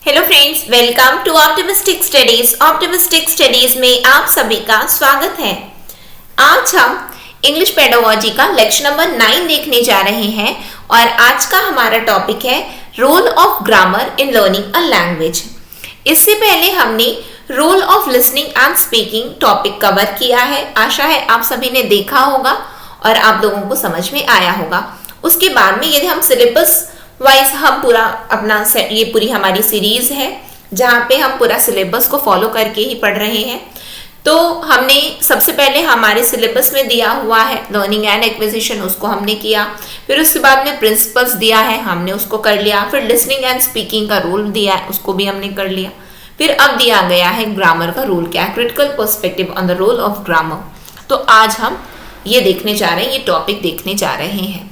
Hello friends, welcome to optimistic studies. Optimistic studies में आप सभी का स्वागत है। आज हम इंग्लिश पेडागोजी का लेक्चर नंबर 9 देखने जा रहे हैं और आज का हमारा टॉपिक है role of grammar in learning a language. इससे पहले हमने role of listening and speaking topic cover किया है। आशा है आप सभी ने देखा होगा और आप लोगों को समझ में आया होगा। उसके बाद में यदि हम सिलेबस वाइज हम पूरा अपना ये पूरी हमारी सीरीज है जहाँ पे हम पूरा सिलेबस को फॉलो करके ही पढ़ रहे हैं। तो हमने सबसे पहले हमारे सिलेबस में दिया हुआ है लर्निंग एंड एक्विजिशन, उसको हमने किया। फिर उसके बाद में प्रिंसिपल्स दिया है, हमने उसको कर लिया। फिर लिसनिंग एंड स्पीकिंग का रोल दिया है, उसको भी हमने कर लिया। फिर अब दिया गया है ग्रामर का रोल क्या है, critical perspective on the role of grammar. तो आज हम ये देखने जा रहे हैं, ये टॉपिक देखने जा रहे हैं।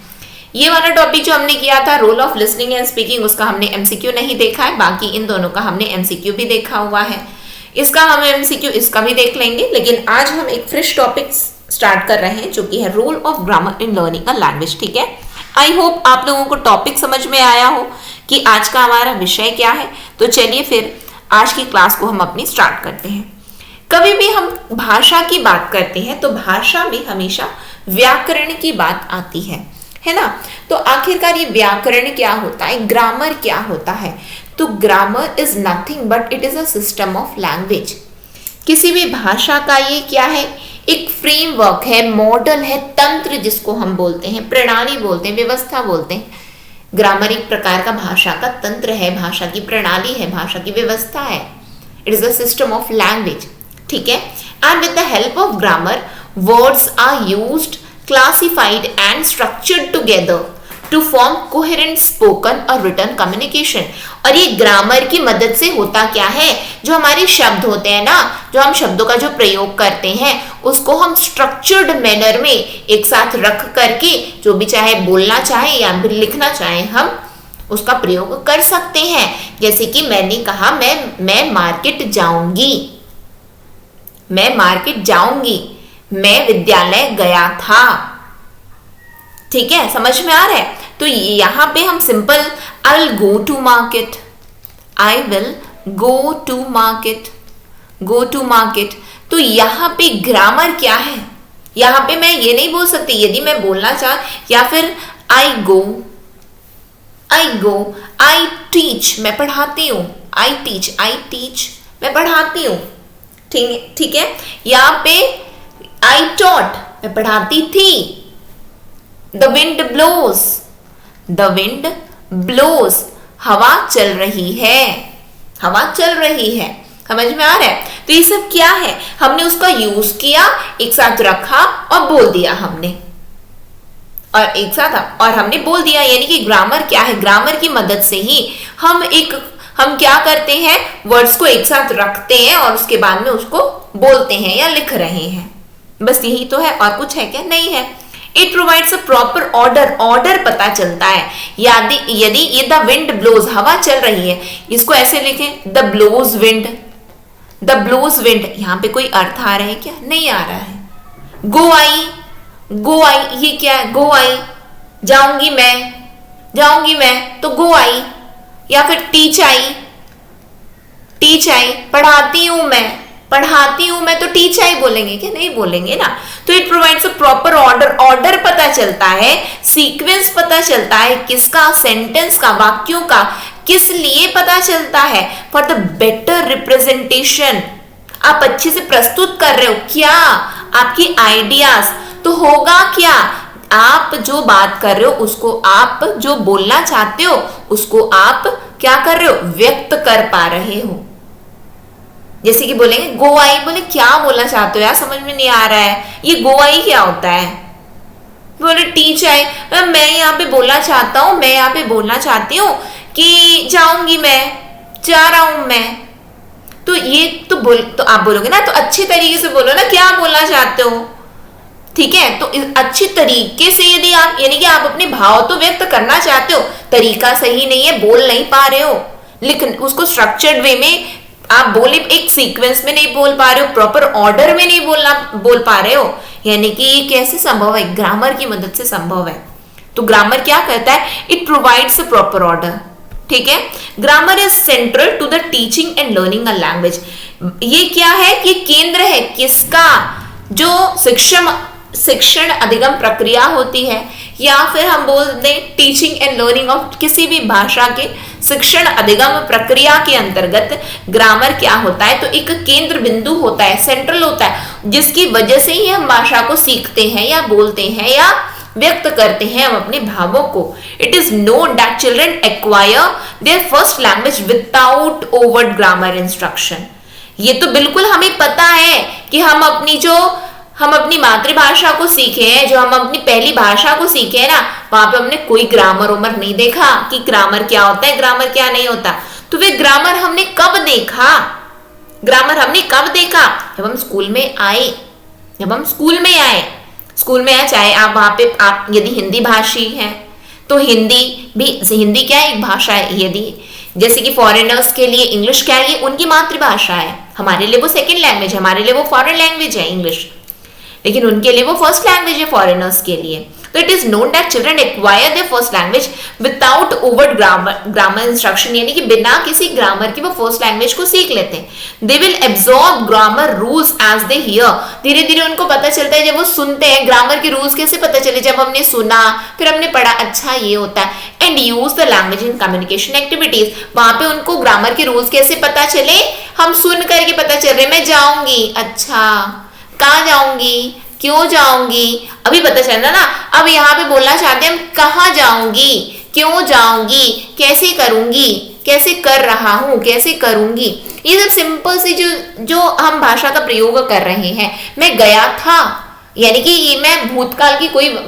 ये वाला टॉपिक जो हमने किया था role of listening and speaking, उसका हमने एमसीक्यू नहीं देखा है, बाकी इन दोनों का हमने एमसीक्यू भी देखा हुआ है। इसका हम एमसीक्यू इसका भी देख लेंगे, लेकिन आज हम एक फ्रेश टॉपिक स्टार्ट कर रहे हैं जो कि है role of grammar in learning a language. ठीक है, आई होप आप लोगों को टॉपिक समझ में आया हो कि आज का हमारा विषय क्या है। तो चलिए फिर आज की क्लास को हम अपनी स्टार्ट करते हैं। कभी भी हम भाषा की बात करते हैं तो भाषा में हमेशा व्याकरण की बात आती है ना। तो आखिरकार ये व्याकरण क्या होता है, ग्रामर क्या होता है? तो grammar is nothing but it is a system of language. किसी भी भाषा का ये क्या है, एक फ्रेमवर्क है, मॉडल है, तंत्र जिसको हम बोलते हैं, प्रणाली बोलते हैं, व्यवस्था बोलते हैं। ग्रामर एक प्रकार का भाषा का तंत्र है, भाषा की प्रणाली है, भाषा की व्यवस्था है। It is a system of language. ठीक है, and with the help of grammar words are used, classified and structured together to form coherent spoken or written communication। और ये ग्रामर की मदद से होता क्या है, जो हमारे शब्द होते हैं ना, जो हम शब्दों का जो प्रयोग करते हैं उसको हम स्ट्रक्चर्ड मैनर में एक साथ रख करके जो भी चाहे बोलना चाहे या फिर लिखना चाहे हम उसका प्रयोग कर सकते हैं। जैसे कि मैंने कहा मैं मार्केट जाऊंगी, मैं मार्केट जाऊंगी, मैं विद्यालय गया था। ठीक है, समझ में आ रहा है? तो यहां पे हम simple I will go to market, I will go to market, go to market. तो यहां पे ग्रामर क्या है, यहां पे मैं ये नहीं बोल सकती यदि मैं बोलना चाह, या फिर आई गो, आई टीच, मैं पढ़ाती हूं, आई टीच, मैं पढ़ाती हूं। ठीक है, यहां पे I taught, मैं पढ़ाती थी। The wind blows, the wind blows, हवा चल रही है, हवा चल रही है। समझ में आ रहा है? तो ये सब क्या है, हमने उसका यूज किया, एक साथ रखा और बोल दिया हमने, और एक साथ और हमने बोल दिया। यानी कि ग्रामर क्या है, ग्रामर की मदद से ही हम क्या करते हैं, वर्ड्स को एक साथ रखते हैं और उसके बाद में उसको बोलते हैं या लिख रहे हैं। बस यही तो है, और कुछ है क्या? नहीं है। It provides a proper order पता चलता है। यदि ये द विंड ब्लोज, हवा चल रही है, इसको ऐसे लिखें the blows wind, the blows wind. यहां पे कोई अर्थ आ रहा है क्या? नहीं आ रहा है। गो आई, ये क्या है? गो आई, जाऊंगी मैं, तो गो आई। या फिर टीच आई, पढ़ाती हूं मैं, तो टीच आई बोलेंगे क्या? नहीं बोलेंगे ना। तो it provides a proper order पता चलता है, सीक्वेंस पता चलता है, किसका, सेंटेंस का, वाक्यों का, किस लिए पता चलता है, फॉर द बेटर रिप्रेजेंटेशन। आप अच्छे से प्रस्तुत कर रहे हो क्या, आपकी आइडियाज। तो होगा क्या, आप जो बात कर रहे हो उसको, आप जो बोलना चाहते हो उसको आप क्या कर रहे हो, व्यक्त कर पा रहे हो। जैसे कि बोलेंगे गो आई, बोले क्या बोलना चाहते हो यार, समझ में नहीं आ रहा है, ये गो आई क्या होता है? बोले टीच आई, मैं यहाँ पे बोलना चाहती हूँ कि जाऊंगी मैं, जा रहा हूं मैं। तो ये तो आप बोलोगे ना, तो अच्छे तरीके से बोलो ना, क्या बोलना चाहते हो। ठीक है, तो अच्छी तरीके से यदि आप, यानी कि आप अपने भाव तो व्यक्त करना चाहते हो, तरीका सही नहीं है, बोल नहीं पा रहे हो, उसको स्ट्रक्चर्ड वे में आप बोले, एक सीक्वेंस में नहीं बोल पा रहे हो, प्रॉपर ऑर्डर में नहीं बोल पा रहे हो, यानी कि ये कैसे संभव है? ग्रामर की मदद से संभव है। तो ग्रामर क्या करता है, it provides a proper order. ठीक है। Grammar is central to the teaching and learning a language. ये क्या है कि केंद्र है किसका, जो शिक्षण अधिगम प्रक्रिया होती है, या फिर हम बोल दें टीचिंग एंड लर्निंग ऑफ किसी भी भाषा के शिक्षण अधिगम प्रक्रिया के अंतर्गत ग्रामर क्या होता है, तो एक केंद्र बिंदु होता है, सेंट्रल होता है, जिसकी वजह से ही हम भाषा को सीखते हैं या बोलते हैं या व्यक्त करते हैं हम अपने भावों को। It is known that children acquire their first language without overt grammar instruction. ये तो बिल्कुल हमें पता है कि हम अपनी मातृभाषा को सीखे हैं, जो हम अपनी पहली भाषा को सीखे हैं ना, वहां पे हमने कोई ग्रामर उमर नहीं देखा कि ग्रामर क्या होता है, ग्रामर क्या नहीं होता। तो वे ग्रामर हमने कब देखा, ग्रामर हमने कब देखा, जब हम स्कूल में आए, स्कूल में आए, चाहे आप वहां पे आप यदि हिंदी भाषी हैं तो हिंदी क्या है, एक भाषा है। यदि जैसे कि फॉरेनर्स के लिए इंग्लिश क्या है, ये उनकी मातृभाषा है, हमारे लिए वो सेकंड लैंग्वेज है, हमारे लिए वो फॉरेन लैंग्वेज है इंग्लिश, लेकिन उनके लिए वो फर्स्ट लैंग्वेज है फॉरेनर्स के लिए। तो it is known that children acquire their first language without overt grammar instruction, यानी कि बिना किसी ग्रामर की वो फर्स्ट लैंग्वेज को सीख लेते हैं। They will absorb grammar rules as they hear, धीरे धीरे उनको पता चलता है जब वो सुनते हैं। ग्रामर के रूल्स कैसे पता चले, जब हमने सुना, फिर हमने पढ़ा, अच्छा ये होता है। And use the language in communication activities, वहां पे उनको ग्रामर के रूल्स कैसे पता चले, हम सुन करके पता चल रहे, मैं जाऊंगी, अच्छा कहाँ जाऊंगी, क्यों जाऊंगी, अभी पता चलना ना। अब यहाँ पे बोलना चाहते हैं हम, कहाँ जाऊंगी, क्यों जाऊंगी, कैसे करूंगी, कैसे कर रहा हूं, कैसे करूंगी, ये सब सिंपल सी जो हम भाषा का प्रयोग कर रहे हैं। मैं गया था, यानी कि ये मैं भूतकाल की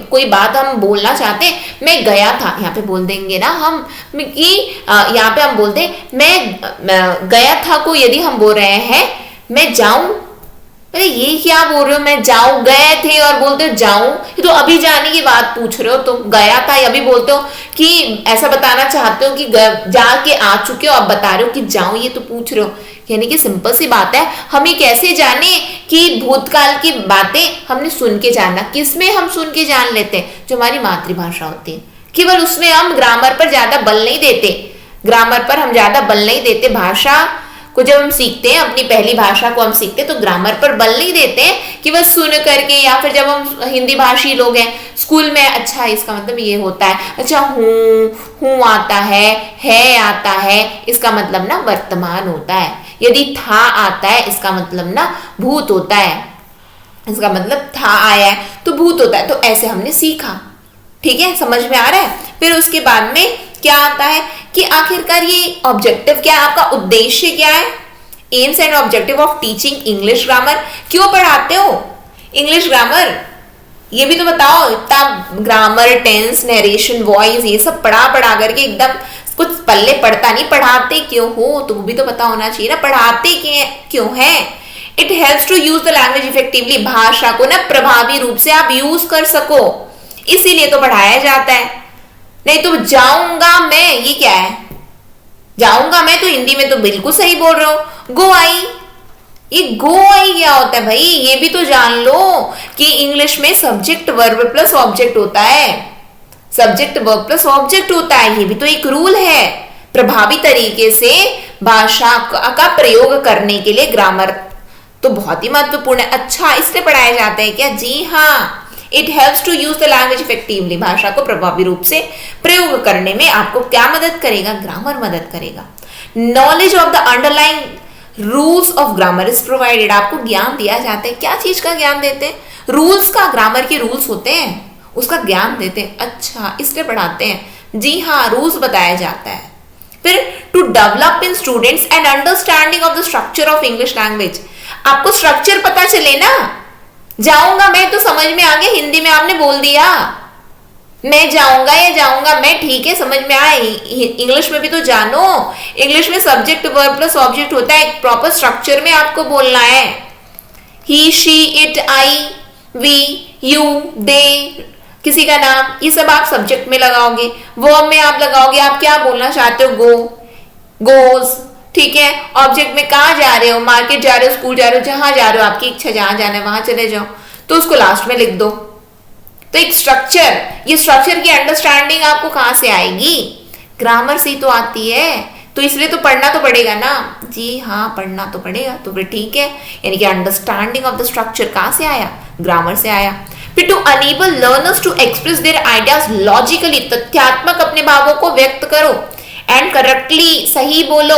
कोई बात हम बोलना चाहते हैं, मैं गया था, यहाँ पे बोल देंगे ना हम कि यहाँ पे हम बोलते मैं गया था को यदि हम बोल रहे हैं मैं जाऊं, अरे ये क्या बोल रहे हो, मैं जाऊं, गए थे और बोलते हो जाऊं, ये तो अभी जाने की बात पूछ रहे हो, तो गया था अभी बोलते हो कि ऐसा बताना चाहते हो कि जाके आ चुके हो, अब बता रहे हो कि जाऊं, ये तो पूछ रहे हो। यानी कि सिंपल सी बात है, हमें कैसे जाने कि भूतकाल की बातें हमने सुन के जानना, किसमें हम सुन के जान लेते हैं, जो हमारी मातृभाषा होती है। केवल उसमें हम ग्रामर पर ज्यादा बल नहीं देते, भाषा को जब हम सीखते हैं, अपनी पहली भाषा को हम सीखते हैं, तो ग्रामर पर बल नहीं देते हैं कि बस सुन करके, या फिर जब हम हिंदी भाषी लोग हैं स्कूल में, अच्छा इसका मतलब ये होता है, अच्छा हूँ आता है आता है, इसका मतलब ना वर्तमान होता है, यदि था आता है इसका मतलब ना भूत होता है, इसका मतलब था आया है तो भूत होता है। तो ऐसे हमने सीखा, ठीक है, समझ में आ रहा है। फिर उसके बाद में क्या आता है कि आखिरकार ये ऑब्जेक्टिव क्या है, आपका उद्देश्य क्या है, AIIMS and objective of teaching English grammar, क्यों पढ़ाते हो इंग्लिश ग्रामर, ये भी तो बताओ। इतना ग्रामर, टेंस, नरेशन, वॉइस, ये सब पढ़ा करके एकदम कुछ पल्ले पड़ता नहीं, पढ़ाते क्यों हो तो भी तो पता होना चाहिए ना, पढ़ाते क्यों है। It helps to use the language effectively, भाषा को ना प्रभावी रूप से आप यूज कर सको, इसीलिए तो पढ़ाया जाता है। नहीं तो जाऊंगा मैं, ये क्या है, जाऊंगा मैं तो हिंदी में तो बिल्कुल सही बोल रहे हो, गो आई, ये गो आई क्या होता है भाई, ये भी तो जान लो कि इंग्लिश में सब्जेक्ट वर्ब प्लस ऑब्जेक्ट होता है, सब्जेक्ट वर्ब प्लस ऑब्जेक्ट होता है, ये भी तो एक रूल है। प्रभावी तरीके से भाषा का प्रयोग करने के लिए ग्रामर तो बहुत ही महत्वपूर्ण है। अच्छा, इसलिए पढ़ाए जाते हैं क्या, जी हाँ। It helps to use the language effectively, भाषा को प्रभावी रूप से प्रयोग करने में आपको क्या मदद करेगा, ग्रामर मदद करेगा। Knowledge of the underlying rules of grammar is provided, आपको ज्ञान दिया जाता है, क्या चीज का ज्ञान देते हैं, रूल्स का, ग्रामर के रूल्स होते हैं उसका ज्ञान देते हैं। अच्छा, इसलिए पढ़ाते हैं, जी हाँ, रूल्स बताया जाता है। फिर to develop in students an understanding of the structure of English language, आपको स्ट्रक्चर पता चले ना, जाऊंगा मैं तो समझ में आ गया, हिंदी में आपने बोल दिया मैं जाऊंगा या जाऊंगा मैं, ठीक है, समझ में आए। इंग्लिश में भी तो जानो, इंग्लिश में सब्जेक्ट वर्ब प्लस ऑब्जेक्ट होता है, एक प्रॉपर स्ट्रक्चर में आपको बोलना है। He, she, it, I, we, you, they, किसी का नाम, ये सब आप सब्जेक्ट में लगाओगे, वर्ब में आप लगाओगे, आप क्या बोलना चाहते हो, गो, गोज, ठीक है। ऑब्जेक्ट में कहाँ जा रहे हो, मार्केट जा रहे हो, स्कूल जा रहे हो, जहां जा रहे हो, आपकी इच्छा जहां जाना है वहां चले जाओ, तो उसको लास्ट में लिख दो। तो एक स्ट्रक्चर, ये स्ट्रक्चर की अंडरस्टैंडिंग आपको कहां से आएगी, ग्रामर से ही तो आती है, तो इसलिए तो पढ़ना तो पड़ेगा ना। जी हाँ, पढ़ना तो पड़ेगा, तो फिर ठीक है। यानी कि अंडरस्टैंडिंग ऑफ द स्ट्रक्चर कहाँ से आया? ग्रामर से आया। फिर to enable learners to express their ideas logically, तथ्यात्मक अपने भावों को व्यक्त करो, एंड करेक्टली, सही बोलो,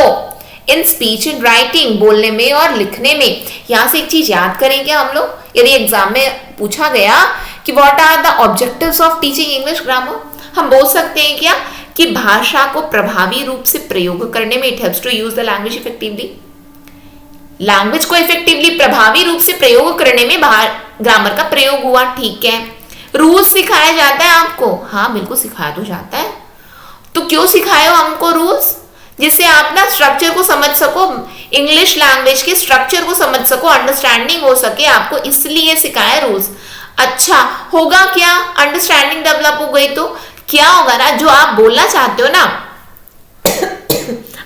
इन स्पीच एंड राइटिंग, बोलने में और लिखने में। यहां से एक चीज याद करेंगे हम लोग, यदि एग्जाम में पूछा गया कि what are the objectives of teaching English grammar, हम बोल सकते हैं क्या कि भाषा को प्रभावी रूप से प्रयोग करने में, it helps to use the language effectively. Language को इफेक्टिवली, प्रभावी रूप से प्रयोग करने में ग्रामर का प्रयोग हुआ, ठीक है। रूल्स सिखाया जाता है आपको, हाँ बिल्कुल सिखाया तो जाता है। तो क्यों सिखाए हो हमको रूल्स? जिससे आप ना स्ट्रक्चर को समझ सको, इंग्लिश लैंग्वेज के स्ट्रक्चर को समझ सको, अंडरस्टैंडिंग हो सके आपको, इसलिए सिखाए रूल्स। अच्छा होगा क्या? अंडरस्टैंडिंग डेवलप हो गई तो क्या होगा ना, जो आप बोलना चाहते हो ना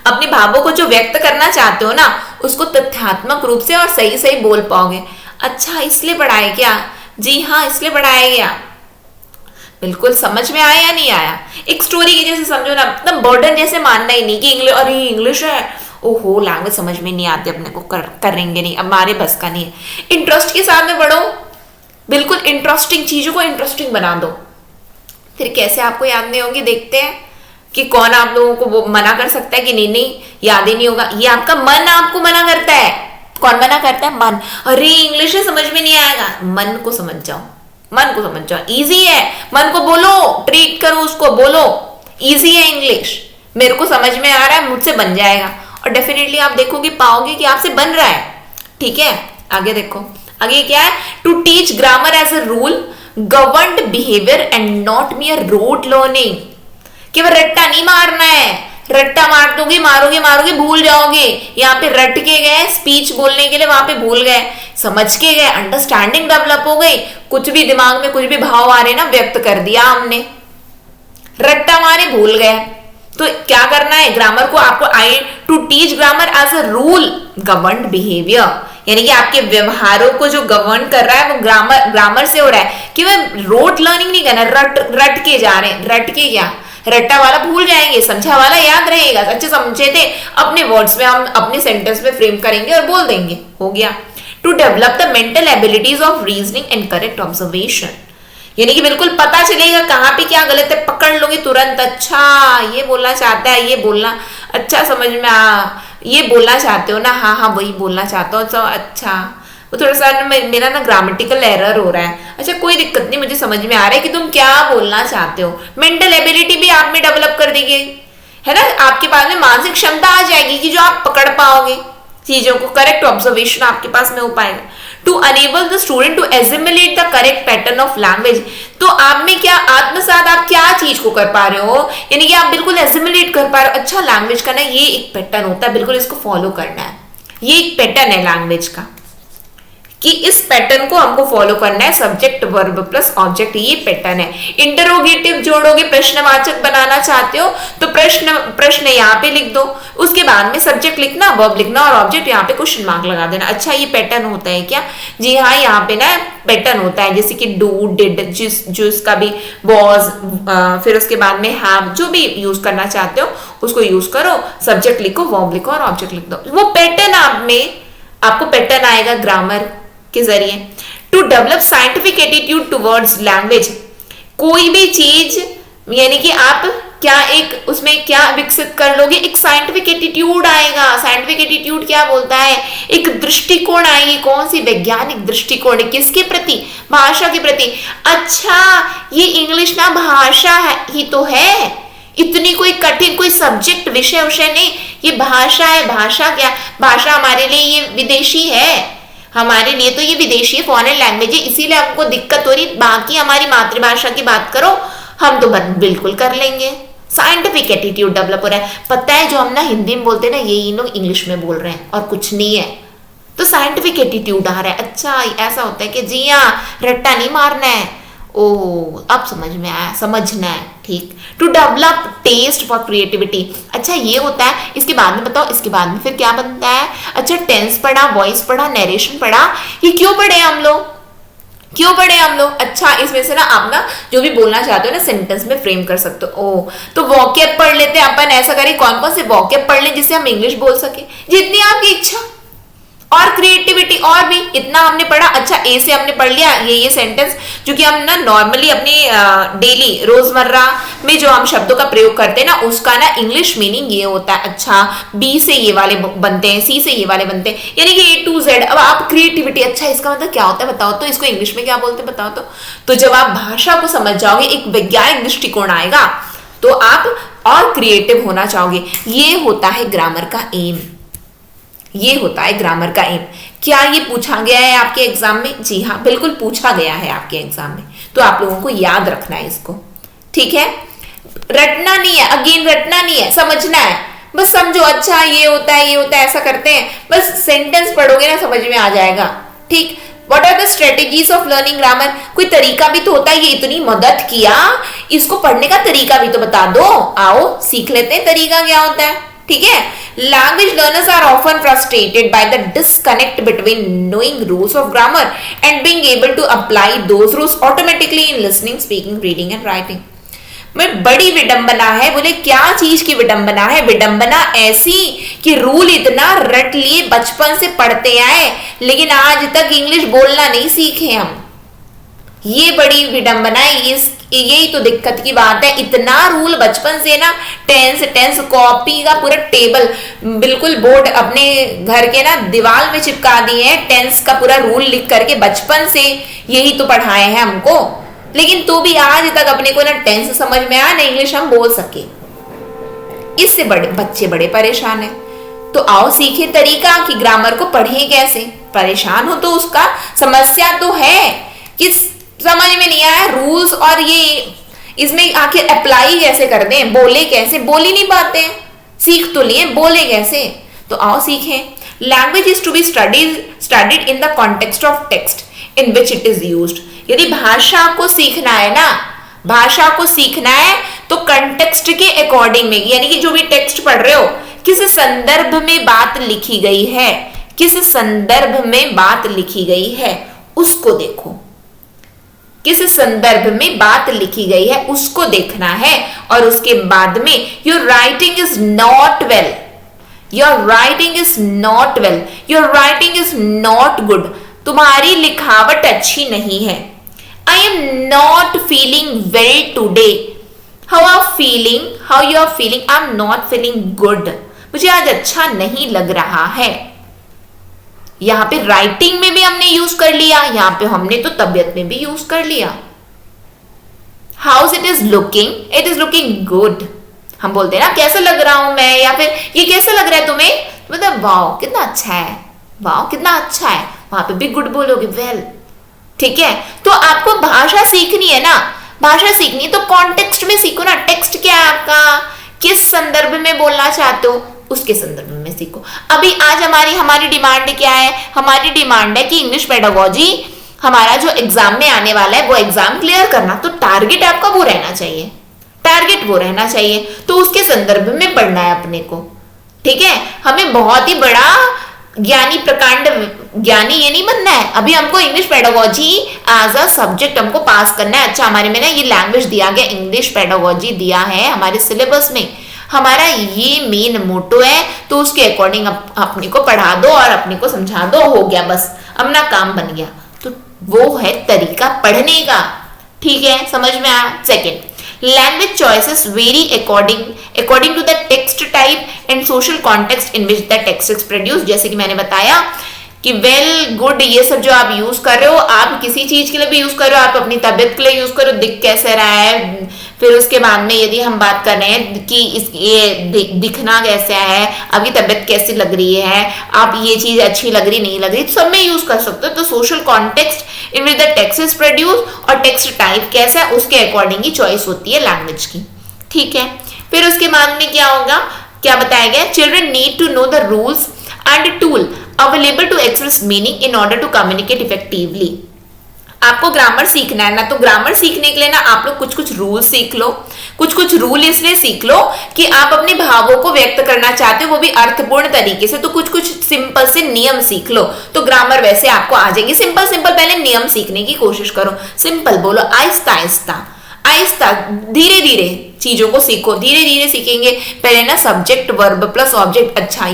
अपने भावों को जो व्यक्त करना चाहते हो ना, उसको तथ्यात्मक रूप से और सही सही बोल पाओगे। अच्छा इसलिए पढ़ाया क्या? जी हाँ इसलिए पढ़ाया गया। बिल्कुल समझ में आया या नहीं आया? एक स्टोरी की जैसे समझो ना, एकदम बर्डन जैसे मानना ही नहीं कि इंग्लिश, अरे इंग्लिश है, ओहो लैंग्वेज समझ में नहीं आती अपने को, करेंगे नहीं, अब हमारे बस का नहीं है। इंटरेस्ट के साथ में पढ़ो, बिल्कुल इंटरेस्टिंग चीजों को इंटरेस्टिंग बना दो। फिर कैसे आपको याद नहीं होगी? देखते हैं कि कौन आप लोगों को वो मना कर सकता है कि नहीं नहीं याद ही नहीं होगा। ये आपका मन आपको मना करता है। कौन मना करता है? मन। अरे इंग्लिश समझ में नहीं आएगा, मन को समझ जाओ, मन को समझ जाओ, इजी है। मन को बोलो, ट्रीट करो उसको, बोलो इजी है इंग्लिश, मेरे को समझ में आ रहा है, मुझसे बन जाएगा। और डेफिनेटली आप देखोगे, पाओगे कि आपसे बन रहा है। ठीक है, आगे देखो, आगे क्या है? To teach grammar as a rule governed behaviour and not mere rote learning. केवल रट्टा नहीं मारना है, रट्टा मार दोगे, मारोगे मारोगे भूल जाओगे। यहाँ पे रट के गए स्पीच बोलने के लिए, वहां पे भूल गए, समझ के गए, अंडरस्टैंडिंग डेवलप हो गई, कुछ भी दिमाग में कुछ भी भाव आ रहे ना, व्यक्त कर दिया हमने, रट्टा मारे भूल गए। तो क्या करना है? ग्रामर को आपको I to teach grammar as a rule governed behaviour, यानी कि आपके व्यवहारों को जो गवर्न कर रहा है वो ग्रामर से हो रहा है। कि वह रोट लर्निंग नहीं करना, रट के जा रहे हैं। रट के क्या? रट्टा वाला भूल जाएंगे, समझा वाला याद रहेगा। अच्छे समझे थे अपने वर्ड्स में, हम अपने सेंटेंस में फ्रेम करेंगे और बोल देंगे, हो गया। To develop the mental abilities of reasoning and correct observation, यानी कि बिल्कुल पता चलेगा कहाँ पे क्या गलत है, पकड़ लोगे तुरंत। अच्छा ये बोलना चाहता है, ये बोलना, अच्छा समझ में ये बोलना चाहते हो ना, हाँ हाँ वही बोलना चाहता हूँ। अच्छा वो थोड़ा सा मेरा ना ग्रामेटिकल एरर हो रहा है। अच्छा कोई दिक्कत नहीं, मुझे समझ में आ रहा है कि तुम क्या बोलना चाहते हो। मेंटल एबिलिटी भी आप में डेवलप कर देगी, है ना, आपके पास में मानसिक क्षमता आ जाएगी कि जो आप पकड़ पाओगे चीजों को, करेक्ट ऑब्जर्वेशन आपके पास में हो पाएगा। To enable the student to assimilate the correct pattern of language, तो आप में क्या आत्मसात, आप क्या चीज को कर पा रहे हो, यानी कि आप बिल्कुल एसिमिलेट कर पा रहे हो। अच्छा लैंग्वेज का ना ये एक पैटर्न होता है, बिल्कुल इसको फॉलो करना है, ये एक पैटर्न है लैंग्वेज का, कि इस पैटर्न को हमको फॉलो करना है। सब्जेक्ट वर्ब प्लस ऑब्जेक्ट, ये पैटर्न है। इंटरोगेटिव जोड़ोगे, प्रश्नवाचक बनाना चाहते हो तो प्रश्न यहाँ पे लिख दो, उसके बाद में सब्जेक्ट लिखना, वर्ब लिखना और ऑब्जेक्ट यहाँ पे क्वेश्चन मार्क लगा देना। अच्छा ये पैटर्न होता है क्या? जी हाँ, यहाँ पे ना पैटर्न होता है, जैसे कि डू, डिड, जो इसका भी वॉज, फिर उसके बाद में हैव, जो भी यूज करना चाहते हो उसको यूज करो, सब्जेक्ट लिखो, वर्ब लिखो और ऑब्जेक्ट लिख दो। वो पैटर्न आपको पैटर्न आएगा ग्रामर के जरिए। To develop scientific attitude towards language, कोई भी चीज यानी कि आप क्या एक उसमें क्या विकसित कर लोगे, एक साइंटिफिक एटीट्यूड आएगा। साइंटिफिक एटीट्यूड क्या बोलता है? एक दृष्टिकोण आएगी। कौन सी? वैज्ञानिक दृष्टिकोण। किसके प्रति? भाषा के प्रति। अच्छा ये इंग्लिश ना भाषा है ही तो है, इतनी कोई कठिन कोई सब्जेक्ट विषय नहीं, ये भाषा है। भाषा क्या? भाषा हमारे लिए ये विदेशी है, हमारे लिए तो ये विदेशी फॉरेन लैंग्वेज है, इसीलिए हमको दिक्कत हो रही। बाकी हमारी मातृभाषा की बात करो, हम तो बिल्कुल कर लेंगे। साइंटिफिक एटीट्यूड डेवलप हो रहा है। पता है जो हम ना हिंदी में बोलते हैं ना, यही लोग इंग्लिश में बोल रहे हैं और कुछ नहीं है, तो साइंटिफिक एटीट्यूड आ रहा है। अच्छा ऐसा होता है कि जी हाँ रट्टा नहीं मारना है। ओ अब समझ में आया, समझना है, ठीक। To develop taste for creativity, अच्छा ये होता है। इसके बाद में बताओ, इसके बाद में फिर क्या बनता है? अच्छा टेंस पढ़ा, वॉइस पढ़ा, नरेशन पढ़ा, ये क्यों पढ़े हम लोग? क्यों पढ़े हम लोग? अच्छा, इसमें से ना आप ना जो भी बोलना चाहते हो ना सेंटेंस में फ्रेम कर सकते हो। ओ, तो वॉकैब पढ़ लेते हैं अपन। ऐसा करें, कौन कौन से वॉकैब पढ़ लें जिससे हम इंग्लिश बोल सके, जितनी आपकी इच्छा। और क्रिएटिविटी और भी इतना हमने पढ़ा। अच्छा, ए से हमने पढ़ लिया ये सेंटेंस जो कि हम ना नॉर्मली अपनी डेली रोजमर्रा में जो हम शब्दों का प्रयोग करते हैं ना, उसका ना इंग्लिश मीनिंग ये होता है। अच्छा, बी से ये वाले बनते हैं, सी से ये वाले बनते हैं, यानी कि A to Z। अब आप क्रिएटिविटी, अच्छा इसका मतलब क्या होता है बताओ तो, इसको इंग्लिश में क्या बोलते हैं बताओ तो जब आप भाषा को समझ जाओगे, एक वैज्ञानिक दृष्टिकोण आएगा, तो आप और क्रिएटिव होना चाहोगे। ये होता है ग्रामर का एम। ये होता है ग्रामर का एम। क्या ये पूछा गया है आपके एग्जाम में? जी हाँ, बिल्कुल पूछा गया है आपके एग्जाम में। तो आप लोगों को याद रखना है इसको, ठीक है? रटना नहीं है, अगेन रटना नहीं है, समझना है। बस समझो, अच्छा ये होता है, ये होता है, ऐसा करते हैं, बस सेंटेंस पढ़ोगे ना समझ में आ जाएगा, ठीक? What are the strategies of learning grammar? कोई तरीका भी तो होता है। ये इतनी मदद किया, इसको पढ़ने का तरीका भी तो बता दो। आओ सीख लेते हैं तरीका क्या होता है, ठीक है? Language learners are often frustrated by the disconnect between knowing rules of grammar and being able to apply those rules automatically in listening, speaking, reading and writing. में बड़ी विडंबना है। बोले क्या चीज की विडंबना है? विडंबना ऐसी कि रूल इतना रट लिए, बचपन से पढ़ते आए, लेकिन आज तक इंग्लिश बोलना नहीं सीखे हम। ये बड़ी विडंबना है। यही तो दिक्कत की बात है। इतना रूल बचपन से ना, टेंस कॉपी का पूरा टेबल, बिल्कुल बोर्ड अपने घर के ना दीवार में चिपका दिए हैं, टेंस का पूरा रूल लिख करके। बचपन से यही तो पढ़ाए हैं हमको, लेकिन तो भी आज तक अपने को ना टेंस समझ में आया, ना इंग्लिश हम बोल सके। इससे बड़े बच्चे बड़े परेशान हैं। तो आओ सीखे तरीका कि ग्रामर को पढ़े कैसे। परेशान हो तो उसका समस्या तो है कि समझ में नहीं आया रूल्स, और ये इसमें आखिर अप्लाई कैसे कर दें, बोले कैसे? बोल ही नहीं पाते हैं। सीख तो लिए, बोले कैसे? तो आओ सीखें। Language is to be studied in the context of text in which it is used. यदि भाषा को सीखना है ना, भाषा को सीखना है तो कंटेक्स्ट के अकॉर्डिंग में, यानी कि जो भी टेक्स्ट पढ़ रहे हो, किस संदर्भ में बात लिखी गई है, किस संदर्भ में बात लिखी गई है उसको देखो। किस संदर्भ में बात लिखी गई है उसको देखना है। और उसके बाद में your writing is not well, your writing is not well, your writing is not good. तुम्हारी लिखावट अच्छी नहीं है। I am not feeling well today. How are feeling, how you are feeling? I am not feeling good. मुझे आज अच्छा नहीं लग रहा है। यहां पे राइटिंग में भी हमने यूज कर लिया, यहां पे हमने तो तबियत में भी यूज कर लिया। House it is looking, it is looking good. हम बोलते हैं ना कैसा लग रहा हूं मैं, या फिर ये कैसा लग रहा है तुम्हें, मतलब वाओ कितना अच्छा है, वाओ कितना अच्छा है। वहां पे भी गुड बोलोगे, वेल, ठीक है? तो आपको भाषा सीखनी है ना, भाषा सीखनी है तो कॉन्टेक्स्ट में सीखो ना। टेक्स्ट क्या है आपका, किस संदर्भ में बोलना चाहते हो उसके संदर्भ में सीखो। अभी आज हमारी डिमांड क्या है? हमारी डिमांड है कि इंग्लिश पेडागोजी हमारा जो एग्जाम में आने वाला है वो एग्जाम क्लियर करना। तो टारगेट आपका वो रहना चाहिए, टारगेट वो रहना चाहिए। तो उसके संदर्भ में पढ़ना है अपने को, ठीक है? हमें बहुत ही बड़ा ज्ञानी, प्रकांड ज्ञानी ये नहीं बनना है। अभी हमको English pedagogy as a subject हमको पास करना है। अच्छा, हमारे में ना ये लैंग्वेज दिया गया, इंग्लिश पेडागोजी दिया है हमारे सिलेबस में, हमारा ये मेन मोटो है। तो उसके अकॉर्डिंग अपने को पढ़ा दो और अपने को समझा दो, हो गया, बस अपना काम बन गया। तो वो है तरीका पढ़ने का, ठीक है? समझ में आया? Second, language choices vary according to the text type and social context in which the text is produced। जैसे कि मैंने बताया कि वेल, गुड, ये सब जो आप यूज कर रहे हो, आप किसी चीज के लिए भी यूज कर रहे हो, आप अपनी तबियत के लिए यूज करो, दिख कैसे रहा है। फिर उसके बाद में यदि हम बात कर रहे हैं कि ये दिखना कैसा है, अभी तबियत कैसी लग रही है, आप ये चीज अच्छी लग रही नहीं लग रही, सब में यूज कर सकते हो। तो social context in which the text is produce और टेक्स्ट टाइप कैसा है उसके अकॉर्डिंग ही चॉइस होती है लैंग्वेज की, ठीक है? फिर उसके बाद में क्या होगा, क्या बताया गया? Children need to know the rules and tool available to express meaning in order to communicate effectively। आपको ग्रामर सीखना है ना, तो ग्रामर सीखने के लिए ना आप लोग कुछ कुछ रूल सीख लो। कुछ रूल इसलिए सीख लो कि आप अपने भावों को व्यक्त करना चाहते हो, वो भी अर्थपूर्ण तरीके से, तो कुछ सिंपल से नियम सीख लो, तो ग्रामर वैसे आपको आ जाएगी। सिंपल पहले नियम सीखने की कोशिश करो, सिंपल बोलो, आहिस्ता आहिस्ता धीरे धीरे चीजों को सीखो, धीरे धीरे सीखेंगे। पहले ना सब्जेक्ट वर्ब प्लस ऑब्जेक्ट, अच्छा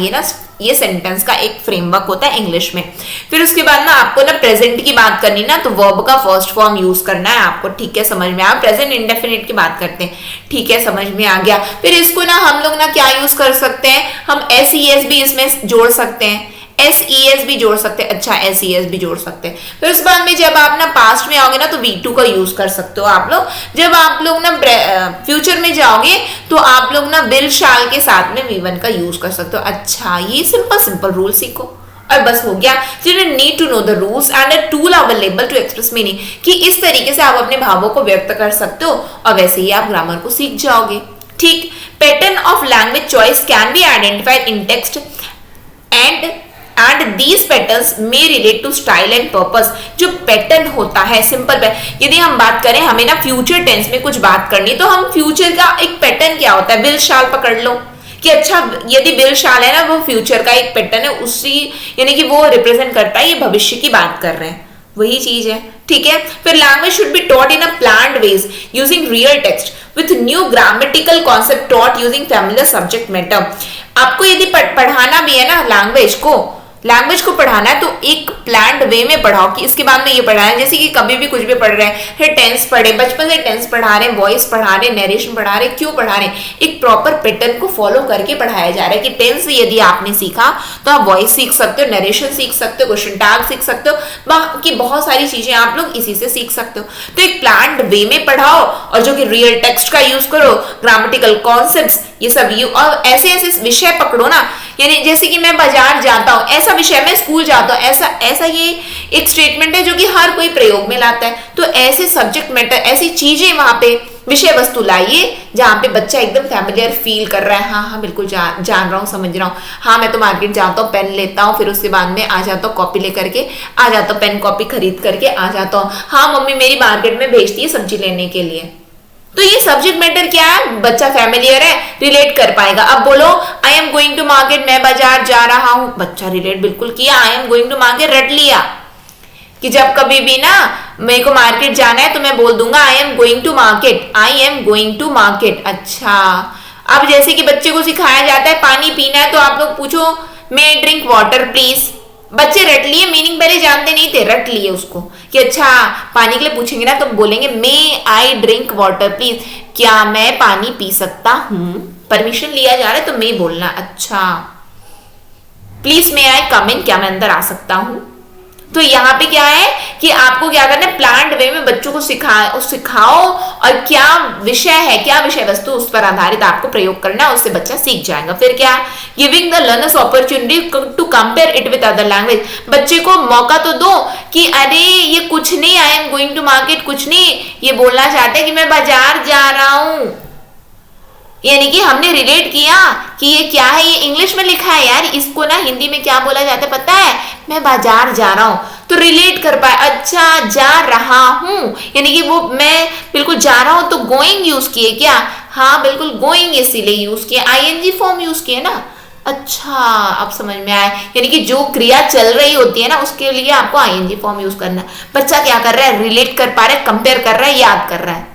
ये सेंटेंस का एक फ्रेमवर्क होता है इंग्लिश में। फिर उसके बाद ना आपको ना प्रेजेंट की बात करनी ना, तो वर्ब का फर्स्ट फॉर्म यूज करना है आपको, ठीक है, समझ में आया। प्रेजेंट इंडेफिनिट की बात करते हैं, ठीक है, समझ में आ गया। फिर इसको ना हम लोग ना क्या यूज कर सकते हैं, हम SES भी इसमें जोड़ सकते हैं, SES भी जोड़ सकते हैं, अच्छा SES भी जोड़ सकते हैं। फिर उस बाद में जब आप ना पास्ट में आओगे ना तो V2 का यूज कर सकते हो आप लोग। जब आप लोग ना फ्यूचर में जाओगे तो आप लोग ना विल शाल के साथ में V1 का यूज कर सकते हो। अच्छा, ये सिंपल रूल सीखो और बस हो गया। Children need to know the rules and a tool available to express meaning, कि इस तरीके से आप अपने भावों को व्यक्त कर सकते हो और वैसे ही आप ग्रामर को सीख जाओगे। ठीक, pattern of language choice can be identified in text and these patterns may relate to style and purpose। जो पैटर्न होता है सिंपल, यदि हम बात करें हमें ना फ्यूचर टेंस में कुछ बात करनी, तो हम फ्यूचर का एक पैटर्न क्या होता है, विल शाल पकड़ लो कि अच्छा यदि विल शाल है ना वो फ्यूचर का एक पैटर्न है, उसी यानी कि वो रिप्रेजेंट करता है, ये भविष्य की बात कर रहे हैं, वही चीज है, ठीक है। फिर language should be taught in a planned ways using real text with new grammatical concept taught using familiar subject matter. आपको यदि पढ़ाना भी है ना लैंग्वेज को पढ़ाना है तो एक प्लान्ड वे में पढ़ाओ, कि इसके बाद में ये पढ़ाना है, जैसे कि कभी भी कुछ भी पढ़ रहे हैं, फिर टेंस पढ़े, बचपन से टेंस पढ़ा रहे हैं, वॉइस पढ़ा रहे हैं, नरेशन पढ़ा रहे हैं, क्यों पढ़ा रहे हैं, एक प्रॉपर पैटर्न को फॉलो करके पढ़ाया जा रहा है। कि टेंस यदि आपने सीखा तो आप वॉइस सीख सकते हो, नरेशन सीख सकते हो, क्वेश्चन टैग सीख सकते हो, बाकी बहुत सारी चीजें आप लोग इसी से सीख सकते हो। तो एक प्लान्ड वे में पढ़ाओ और जो कि रियल टेक्स्ट का यूज करो, ग्रामेटिकल कॉन्सेप्ट्स ये सब और ऐसे विषय पकड़ो ना, यानी जैसे कि मैं बाजार जाता हूँ ऐसा विषय, मैं स्कूल जाता हूँ ऐसा ये एक स्टेटमेंट है जो कि हर कोई प्रयोग में लाता है। तो ऐसे सब्जेक्ट मैटर, ऐसी चीजें वहां पे विषय वस्तु लाइए जहां पे बच्चा एकदम फैमिलियर फील कर रहा है, हाँ बिल्कुल जान रहा हूँ, समझ रहा हूँ, हाँ मैं तो मार्केट जाता हूँ, पेन लेता हूँ, फिर उसके बाद में आ जाता हूँ कॉपी लेकर के आ जाता हूँ, पेन कॉपी खरीद करके आ जाता हूँ, हाँ मम्मी मेरी मार्केट में भेजती है सब्जी लेने के लिए। तो ये सब्जेक्ट मैटर क्या है, बच्चा फैमिलियर है, रिलेट कर पाएगा। अब बोलो I am going to market, मैं बाजार जा रहा हूं, बच्चा रिलेट बिल्कुल किया, I am going to market रट लिया, कि जब कभी भी ना मेरे को मार्केट जाना है तो मैं बोल दूंगा I am going to market, I am going to market. अच्छा, अब जैसे कि बच्चे को सिखाया जाता है पानी पीना है तो आप लोग पूछो मे ड्रिंक वाटर प्लीज, बच्चे रट लिए, मीनिंग पहले जानते नहीं थे, रट लिए उसको कि अच्छा पानी के लिए पूछेंगे ना तो बोलेंगे मे आई ड्रिंक वाटर प्लीज, क्या मैं पानी पी सकता हूं, परमिशन लिया जा रहा है तो मे बोलना। अच्छा, प्लीज मे आई कम इन, क्या मैं अंदर आ सकता हूं। तो यहाँ पे क्या है कि आपको क्या करना है, प्लान्ड वे में बच्चों को सिखाओ और क्या विषय है, क्या विषय वस्तु उस पर आधारित आपको प्रयोग करना है, उससे बच्चा सीख जाएगा। फिर क्या, giving the learners opportunity to compare it with other language, बच्चे को मौका तो दो कि अरे ये कुछ नहीं, I am going to market कुछ नहीं, ये बोलना चाहते हैं कि मैं बाजार जा रहा हूं, यानी कि हमने रिलेट किया कि ये क्या है, ये इंग्लिश में लिखा है यार, इसको ना हिंदी में क्या बोला जाता है पता है, मैं बाजार जा रहा हूं, तो रिलेट कर पाए, अच्छा जा रहा हूं, यानी कि वो मैं बिल्कुल जा रहा हूं तो गोइंग यूज किए क्या, हाँ बिल्कुल गोइंग इसीलिए यूज किए, आईएनजी फॉर्म यूज किए ना। अच्छा, अब समझ में आया, यानी कि जो क्रिया चल रही होती है ना उसके लिए आपको आईएनजी फॉर्म यूज करना है। बच्चा क्या कर रहा है, रिलेट कर पा रहा है, कंपेयर कर रहा है, याद कर रहा है,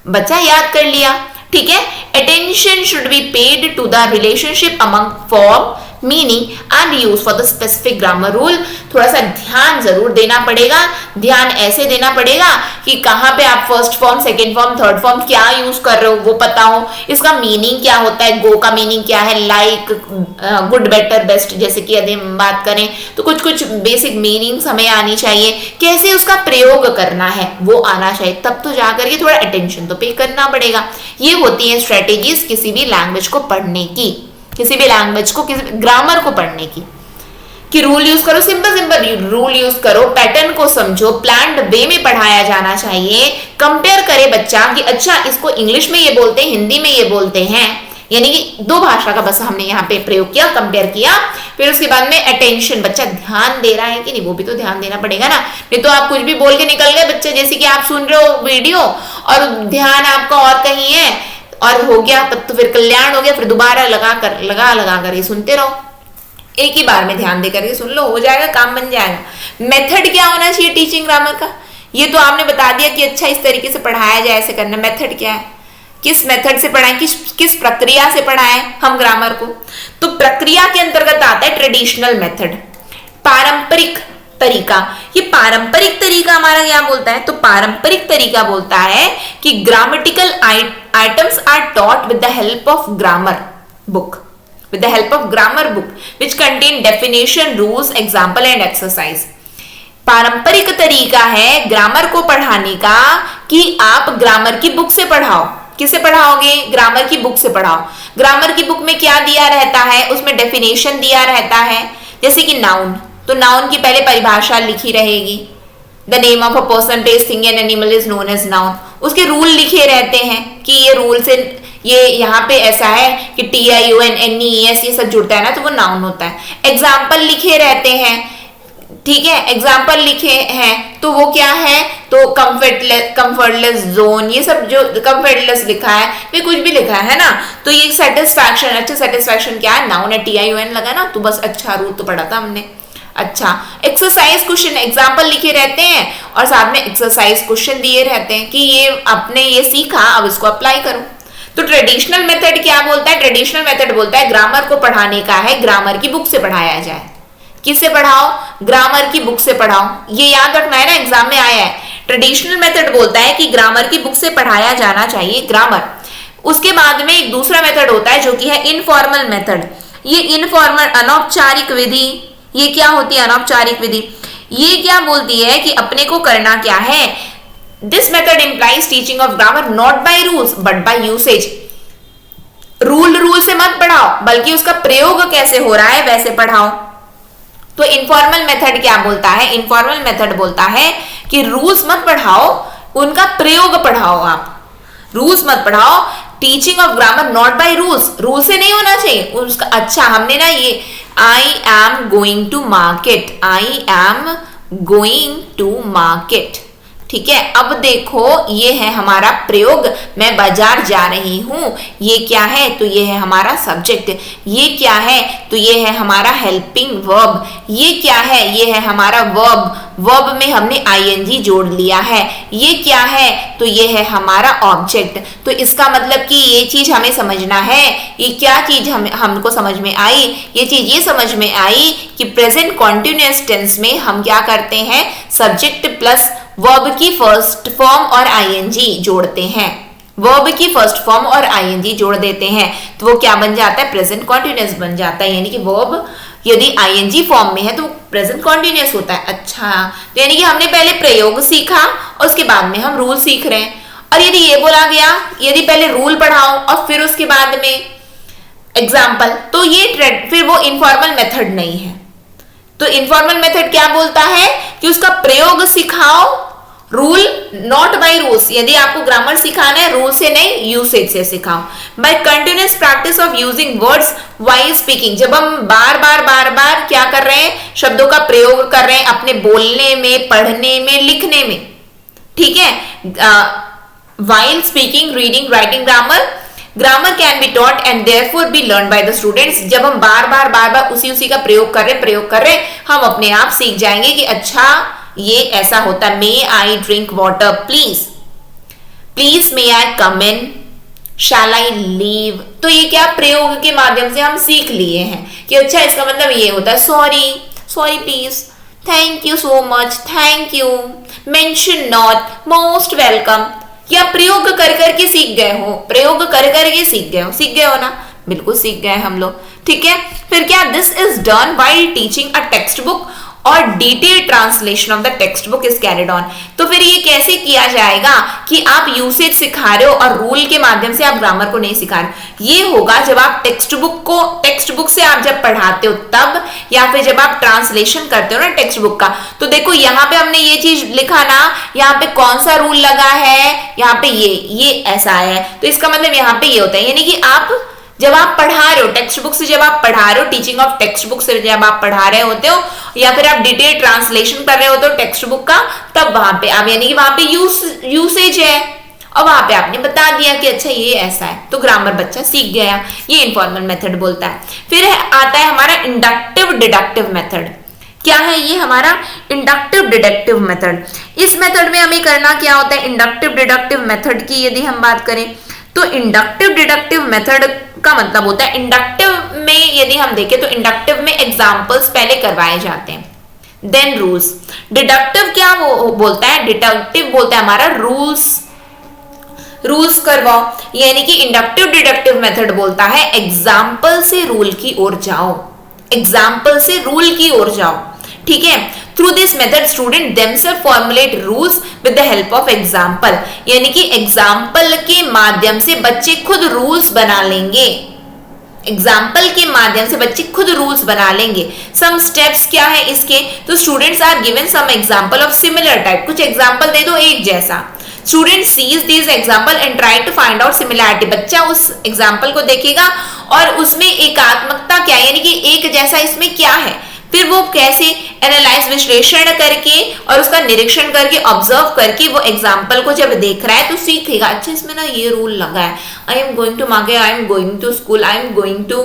बच्चा याद कर लिया, ठीक है। Attention should be paid to the relationship among form, meaning and use for the specific grammar rule. थोड़ा सा ध्यान जरूर देना पड़ेगा, ध्यान ऐसे देना पड़ेगा कि कहाँ पे आप first form, second form, third form क्या यूज कर रहे हो वो पता हो, इसका मीनिंग क्या होता है, गो का मीनिंग क्या है, लाइक, गुड, बेटर, बेस्ट, जैसे कि यदि हम बात करें तो कुछ कुछ बेसिक मीनिंग्स हमें आनी चाहिए, कैसे उसका प्रयोग करना है वो आना चाहिए, तब तो जाकर के थोड़ा अटेंशन तो पे करना पड़ेगा। ये होती है स्ट्रेटेजीज किसी भी लैंग्वेज को पढ़ने की, किसी भी लैंग्वेज को, किसी ग्रामर को पढ़ने की, कि रूल यूज करो, सिंपल रूल यूज करो, पैटर्न को समझो, प्लान्ड वे में पढ़ाया जाना चाहिए, कंपेयर करे बच्चा कि अच्छा इसको इंग्लिश में ये बोलते हैं, हिंदी में ये बोलते हैं, यानी कि दो भाषा का बस हमने यहाँ पे प्रयोग किया, कंपेयर किया, फिर उसके बाद में अटेंशन, बच्चा ध्यान दे रहा है कि नहीं, वो भी तो ध्यान देना पड़ेगा ना, नहीं तो आप कुछ भी बोल के निकल गए बच्चे, जैसे कि आप सुन रहे हो वीडियो और ध्यान आपका और कहीं है और हो गया तो फिर कल्याण हो गया, फिर दोबारा लगा कर ये सुनते रहो, एक ही बार में ध्यान दे करके सुन लो, हो जाएगा, काम बन जाएगा। मेथड क्या होना चाहिए टीचिंग ग्रामर का, ये तो आपने बता दिया कि अच्छा इस तरीके से पढ़ाया जाए, ऐसे करना। मेथड क्या है, किस मेथड से पढ़ाएं, किस प्रक्रिया से पढ़ाएं हम ग्रामर को। तो प्रक्रिया के अंतर्गत आता है ट्रेडिशनल मेथड, पारंपरिक तरीका। ये पारंपरिक तरीका हमारा क्या बोलता है, तो पारंपरिक तरीका बोलता है कि grammatical items are taught with the help of grammar book, with the help of grammar book which contain definition, rules, example and exercise। पारंपरिक तरीका है ग्रामर को पढ़ाने का कि आप ग्रामर की बुक से पढ़ाओ। किसे पढ़ाओगे, ग्रामर की बुक से पढ़ाओ। ग्रामर की बुक में क्या दिया रहता है, उसमें डेफिनेशन दिया रहता है, जैसे कि नाउन, तो नाउन की पहले परिभाषा लिखी रहेगी, the name of a person, place, thing and animal is known as noun. उसके रूल लिखे रहते हैं कि ये रूल से ये यहाँ पे ऐसा है कि TION, NES ये सब जुड़ता है ना, तो वो नाउन होता है। एग्जाम्पल लिखे रहते हैं, ठीक है, एग्जाम्पल लिखे हैं तो वो क्या है, तो कंफर्टलेस जोन, ये सब जो कंफर्टलेस लिखा है, फिर कुछ भी लिखा है ना, तो ये सेटिस्फैक्शन, अच्छा सेटिस्फैक्शन क्या है, नाउन है, TION लगा ना, तो बस अच्छा रूल तो पढ़ा था हमने। अच्छा, एक्सरसाइज क्वेश्चन, एग्जाम्पल लिखे रहते हैं और साथ में एक्सरसाइज क्वेश्चन दिए रहते हैं कि ये आपने ये सीखा, अब इसको अप्लाई करो। तो ट्रेडिशनल मेथड क्या बोलता है, ट्रेडिशनल मेथड बोलता है ग्रामर को पढ़ाने का है, ग्रामर की बुक से पढ़ाया जाए। किससे पढ़ाओ, ग्रामर की बुक से पढ़ाओ, ये याद रखना है ना, एग्जाम में आया है। ट्रेडिशनल मेथड बोलता है कि ग्रामर की बुक से पढ़ाया जाना चाहिए ग्रामर। उसके बाद में एक दूसरा मेथड होता है जो कि है इनफॉर्मल मेथड। ये इनफॉर्मल, अनौपचारिक विधि, ये क्या होती है, अनौपचारिक विधि, ये क्या बोलती है कि अपने को करना क्या है। This method implies teaching of grammar not by rules but by usage। Rule से मत पढ़ाओ, बल्कि उसका प्रयोग कैसे हो रहा है वैसे पढ़ाओ। तो इनफॉर्मल मेथड क्या बोलता है, इनफॉर्मल मेथड बोलता है कि रूल्स मत पढ़ाओ, उनका प्रयोग पढ़ाओ। आप रूल्स मत पढ़ाओ, teaching of grammar not by rules, rule से नहीं होना चाहिए उसका। अच्छा, हमने ना ये I am going to market, I am going to market, ठीक है। अब देखो ये है हमारा प्रयोग, मैं बाजार जा रही हूं, ये क्या है, तो ये है हमारा सब्जेक्ट। ये क्या है, तो ये है हमारा हेल्पिंग वर्ब। ये क्या है, ये है हमारा वर्ब, वर्ब में हमने ING जोड़ लिया है। ये क्या है, तो ये है हमारा ऑब्जेक्ट। तो इसका मतलब कि ये चीज हमें समझना है, ये क्या चीज हमको समझ में आई, ये चीज ये समझ में आई कि प्रेजेंट कॉन्टिन्यूअस टेंस में हम क्या करते हैं, सब्जेक्ट प्लस वर्ब की फर्स्ट फॉर्म और ING जोड़ते हैं, वर्ब की फर्स्ट फॉर्म और ING जोड़ देते हैं, तो वो क्या बन जाता है, प्रेजेंट कॉन्टिन्यूअस बन जाता है। यानी कि वर्ब यदि ING फॉर्म में है तो प्रेजेंट कॉन्टिन्यूअस होता है। अच्छा, तो यानी कि हमने पहले प्रयोग सीखा और उसके बाद में हम रूल सीख रहे हैं। और यदि ये बोला गया, यदि पहले रूल पढ़ाओ और फिर उसके बाद में एग्जाम्पल, तो ये फिर वो इनफॉर्मल मेथड नहीं है। तो इनफॉर्मल मेथड क्या बोलता है कि उसका प्रयोग सिखाओ, रूल नॉट बाय रूल्स। यदि आपको ग्रामर सिखाना है रूल से नहीं, यूसेज से सिखाओ। By continuous practice of using words while speaking, जब हम बार बार क्या कर रहे हैं, शब्दों का प्रयोग कर रहे हैं अपने बोलने में, पढ़ने में, लिखने में, ठीक है। While speaking, reading, writing grammar, grammar can be taught and therefore be learn by the students. जब हम बार बार उसी का प्रयोग कर रहे हैं, हम अपने आप सीख जाएंगे कि अच्छा ये ऐसा होता है। May I drink water, please may I come in, shall I leave. तो ये क्या प्रयोग के माध्यम से हम सीख लिए हैं कि अच्छा इसका मतलब ये होता है sorry please, thank you so much, thank you, mention not, most welcome. या प्रयोग कर करके सीख गए हो, प्रयोग कर करके सीख गए हो ना, बिल्कुल सीख गए हम लोग, ठीक है। फिर क्या, this is done while teaching a text book और detail translation of the text book is carried on. तो फिर ये कैसे किया जाएगा कि आप यूसेज सिखा रहे हो और रूल के माध्यम से आप ग्रामर को नहीं सिखा रहे। ये होगा जब आप टेक्स्ट बुक से आप जब पढ़ाते हो तब, या फिर जब आप ट्रांसलेशन करते हो ना टेक्स्ट बुक का। तो देखो यहाँ पे हमने ये चीज लिखा ना, यहाँ पे कौन सा रूल लगा है, यहाँ पे ये ऐसा है, तो इसका मतलब यहाँ पे ये होता है। यानी कि आप जब आप पढ़ा रहे हो टेक्स्ट बुक से, जब आप पढ़ा रहे हो, टीचिंग ऑफ टेक्स्ट बुक से जब आप पढ़ा रहे होते हो या फिर आप डिटेल ट्रांसलेशन कर रहे होते हो टेक्स्ट बुक का, तब वहां पे आप यानी कि वहां पे यूसेज है और वहां पे आपने बता दिया कि अच्छा ये ऐसा है, तो ग्रामर बच्चा सीख गया। ये इनफॉर्मल मेथड बोलता है। फिर आता है हमारा इंडक्टिव डिडक्टिव मेथड। क्या है ये हमारा इंडक्टिव डिडक्टिव मेथड। इस मेथड में हमें करना क्या होता है, इंडक्टिव डिडक्टिव मेथड की यदि हम बात करें तो इंडक्टिव डिडक्टिव मेथड का मतलब होता है, इंडक्टिव में यदि हम देखें तो इंडक्टिव में एग्जांपल्स पहले करवाए जाते हैं, देन रूल्स। डिडक्टिव क्या वो बोलता है, डिडक्टिव बोलता है हमारा रूल्स करवाओ, यानी कि इंडक्टिव डिडक्टिव मेथड बोलता है एग्जाम्पल से रूल की ओर जाओ, एग्जाम्पल से रूल की ओर जाओ। ठीक है, through this method student themselves formulate rules with the help of example, यानी कि एग्जाम्पल के माध्यम से बच्चे खुद रूल्स बना लेंगे, एग्जाम्पल के माध्यम से बच्चे खुद रूल्स बना लेंगे। सम स्टेप्स क्या है इसके, तो students are given some example of similar type, कुछ एग्जाम्पल दे दो एक जैसा। Student sees this example and try to find out similarity, बच्चा उस एग्जाम्पल को देखेगा और उसमें एकात्मकता क्या यानी कि एक जैसा इसमें क्या है, फिर वो कैसे एनालाइज विश्लेषण करके और उसका निरीक्षण करके ऑब्जर्व करके वो एग्जाम्पल को जब देख रहा है तो सीखेगा, अच्छा इसमें ना ये रूल लगा है, I am going to market, I am going to school, I am going to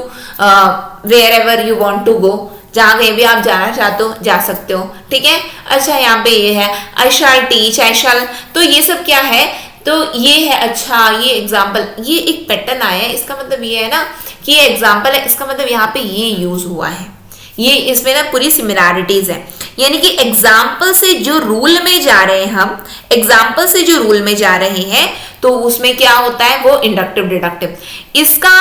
wherever you want to go, जहां कहीं भी आप जाना चाहते हो जा सकते हो। ठीक है, अच्छा यहाँ पे ये है आई शैल टीच, आई शैल, तो ये सब क्या है, तो ये है अच्छा ये एग्जाम्पल, ये एक पैटर्न आया है, इसका मतलब ये है ना कि ये एग्जाम्पल है, इसका मतलब यहाँ पे ये यूज हुआ है, ये इसमें ना पूरी सिमिलैरिटीज है। यानी कि एग्जाम्पल से जो रूल में जा रहे हैं हम, एग्जाम्पल से जो रूल में जा रहे हैं तो उसमें क्या होता है वो इंडक्टिव डिडक्टिव। इसका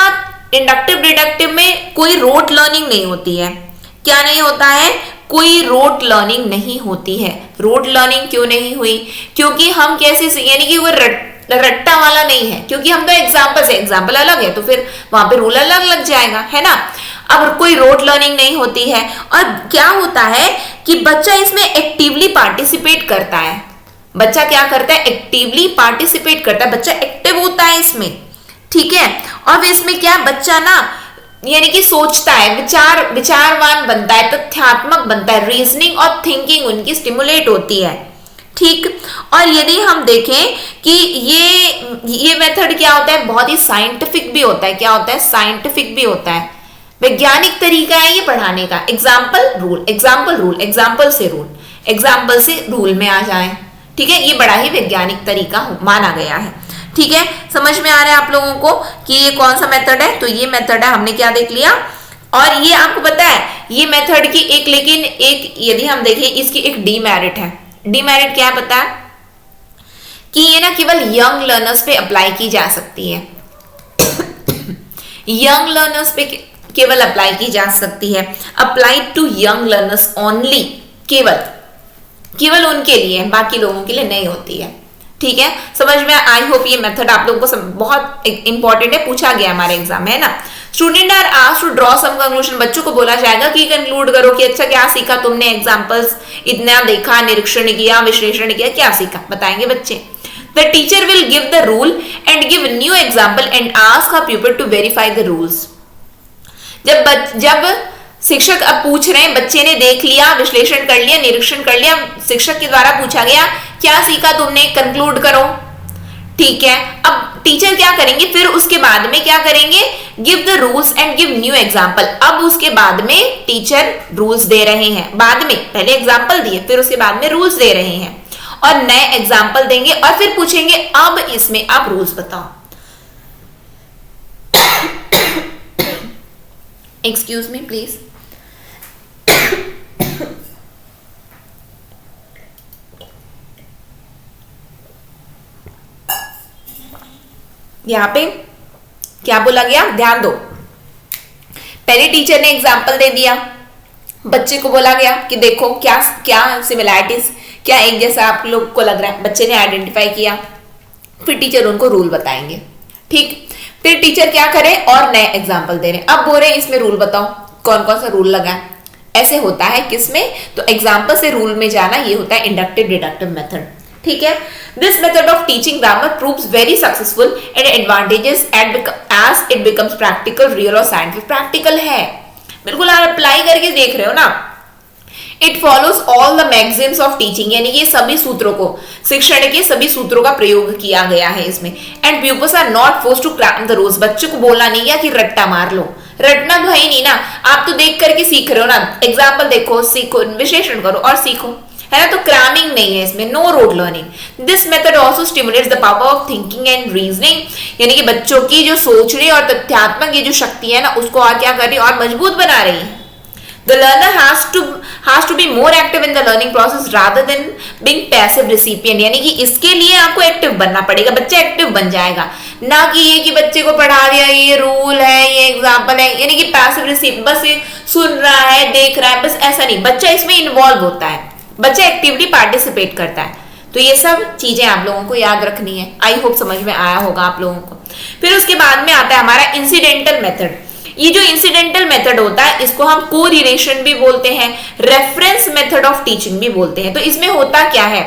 इंडक्टिव डिडक्टिव में कोई रोट लर्निंग नहीं होती है। क्या नहीं होता है, कोई रोट लर्निंग नहीं होती है। रोट लर्निंग क्यों नहीं हुई, क्योंकि हम कैसे यानी कि वो रट्टा वाला नहीं है, क्योंकि हम तो एग्जाम्पल से, एग्जाम्पल अलग है तो फिर वहां पे रूल अलग लग जाएगा, है ना। अब कोई रोट लर्निंग नहीं होती है और क्या होता है कि बच्चा इसमें एक्टिवली पार्टिसिपेट करता है। बच्चा क्या करता है, एक्टिवली पार्टिसिपेट करता है, बच्चा एक्टिव होता है इसमें। ठीक है, और इसमें क्या बच्चा ना यानी कि सोचता है, विचारवान बनता है, तथ्यात्मक बनता है, रीजनिंग और थिंकिंग उनकी स्टिमुलेट होती है। ठीक, और यदि हम देखें कि ये मेथड क्या होता है, बहुत ही साइंटिफिक भी होता है। क्या होता है, साइंटिफिक भी होता है, वैज्ञानिक तरीका है ये पढ़ाने का। Example rule, example rule, example से रूल, एग्जाम्पल से रूल में आ जाए। ठीक है, ये बड़ा ही वैज्ञानिक तरीका माना गया है। ठीक है, समझ में आ रहा है आप लोगों को कि ये कौन सा मेथड है, तो ये मेथड है, हमने क्या देख लिया। और ये आपको पता है ये मेथड की एक, लेकिन एक यदि हम देखें इसकी एक डीमेरिट है। डीमेरिट क्या है पता है, कि ये ना केवल यंग लर्नर्स पे अप्लाई की जा सकती है। यंग लर्नर्स पे केवल अप्लाई की जा सकती है, applied to young learners only, केवल उनके लिए, बाकी लोगों के लिए नहीं होती है। ठीक है, समझ में, आई होप ये मेथड आप लोगों को बहुत इंपॉर्टेंट है, पूछा गया हमारे एग्जाम में, है ना। Student are asked to draw some conclusion, बच्चों को बोला जाएगा कि कंक्लूड करो कि अच्छा क्या सीखा तुमने, एग्जांपल्स इतना देखा, निरीक्षण किया, विश्लेषण किया, क्या सीखा, बताएंगे बच्चे। The teacher will give the rule and give new example and ask a pupil to verify the rules. जब शिक्षक अब पूछ रहे हैं, बच्चे ने देख लिया, विश्लेषण कर लिया, निरीक्षण कर लिया, शिक्षक के द्वारा पूछा गया क्या सीखा तुमने, कंक्लूड करो। ठीक है, अब टीचर क्या करेंगे, फिर उसके बाद में क्या करेंगे, give the rules and give new example. अब उसके बाद में टीचर रूल्स दे रहे हैं, बाद में पहले एग्जाम्पल दिए, फिर उसके बाद में रूल्स दे रहे हैं और नए एग्जाम्पल देंगे और फिर पूछेंगे अब इसमें आप रूल्स बताओ। Excuse me please. यहां पे क्या बोला गया, ध्यान दो। पहले टीचर ने एग्जाम्पल दे दिया, बच्चे को बोला गया कि देखो क्या क्या सिमिलैरिटीज, क्या एक जैसा आप लोग को लग रहा है, बच्चे ने आइडेंटिफाई किया, फिर टीचर उनको रूल बताएंगे। ठीक, फिर टीचर क्या करे और नए एग्जाम्पल दे रहे हैं, अब बोल रहे हैं इसमें रूल बताओ, कौन कौन सा रूल लगा है। ऐसे होता है किसमें, तो एग्जाम्पल से रूल में जाना, ये होता है इंडक्टिव डिडक्टिव मेथड। ठीक है। This method of teaching grammar proves very successful and advantages as it becomes practical, real और साइंटिफिक। प्रैक्टिकल है, बिल्कुल आप अप्लाई करके देख रहे हो ना। It follows all the maxims of teaching, यानी कि सभी सूत्रों को, शिक्षण के सभी सूत्रों का प्रयोग किया गया है इसमें। And pupils are not forced to cram the rules, बच्चों को बोला नहीं गया कि रट्टा मार लो, रटना तो है ही नहीं ना, आप तो देख करके सीख रहे हो ना। एग्जाम्पल देखो, सीखो, विश्लेषण करो और सीखो, है ना। तो क्रामिंग नहीं है इसमें, no rote learning. This method also stimulates the power of thinking and reasoning, यानी कि बच्चों की जो सोचने और तथ्यात्मक ये जो शक्ति है ना, उसको और क्या कर रही है, और मजबूत बना रही है। The learner has to be more active in the learning process rather than being passive recipient, यानी कि इसके लिए आपको एक्टिव बनना पड़ेगा, बच्चा एक्टिव बन जाएगा, ना कि ये कि बच्चे को पढ़ा दिया, ये रूल है, ये एग्जाम्पल है, यानी कि पैसिव रिसीप, बस ये सुन रहा है, देख रहा है, बस ऐसा नहीं, बच्चा इसमें इन्वॉल्व होता है, बच्चा एक्टिवली पार्टिसिपेट करता है। तो ये सब चीजें आप लोगों को याद रखनी है। आई होप समझ में आया होगा आप लोगों को। फिर उसके बाद में आता है हमारा इंसिडेंटल मेथड। ये जो इंसिडेंटल मेथड होता है इसको हम कोरिलेशन भी बोलते हैं, रेफरेंस मेथड ऑफ टीचिंग भी बोलते हैं। तो इसमें होता क्या है,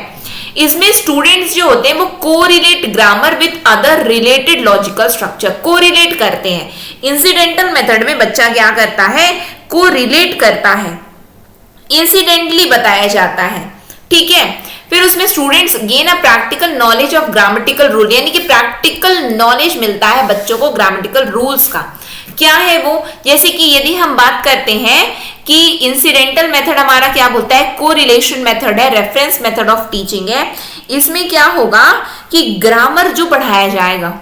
इसमें स्टूडेंट्स जो होते हैं वो correlate grammar with other related logical structure, correlate करते हैं। इंसिडेंटल मेथड में बच्चा क्या करता है, कोरिलेट करता है, इंसिडेंटली बताया जाता है, ठीक है। फिर उसमें students gain a practical knowledge of grammatical rule, यानी कि प्रैक्टिकल नॉलेज मिलता है बच्चों को ग्रामेटिकल रूल्स का। क्या है वो, जैसे कि यदि हम बात करते हैं कि इंसिडेंटल मेथड हमारा क्या बोलता है, कोरिलेशन मेथड है, रेफरेंस मेथड ऑफ टीचिंग है। इसमें क्या होगा कि ग्रामर जो पढ़ाया जाएगा,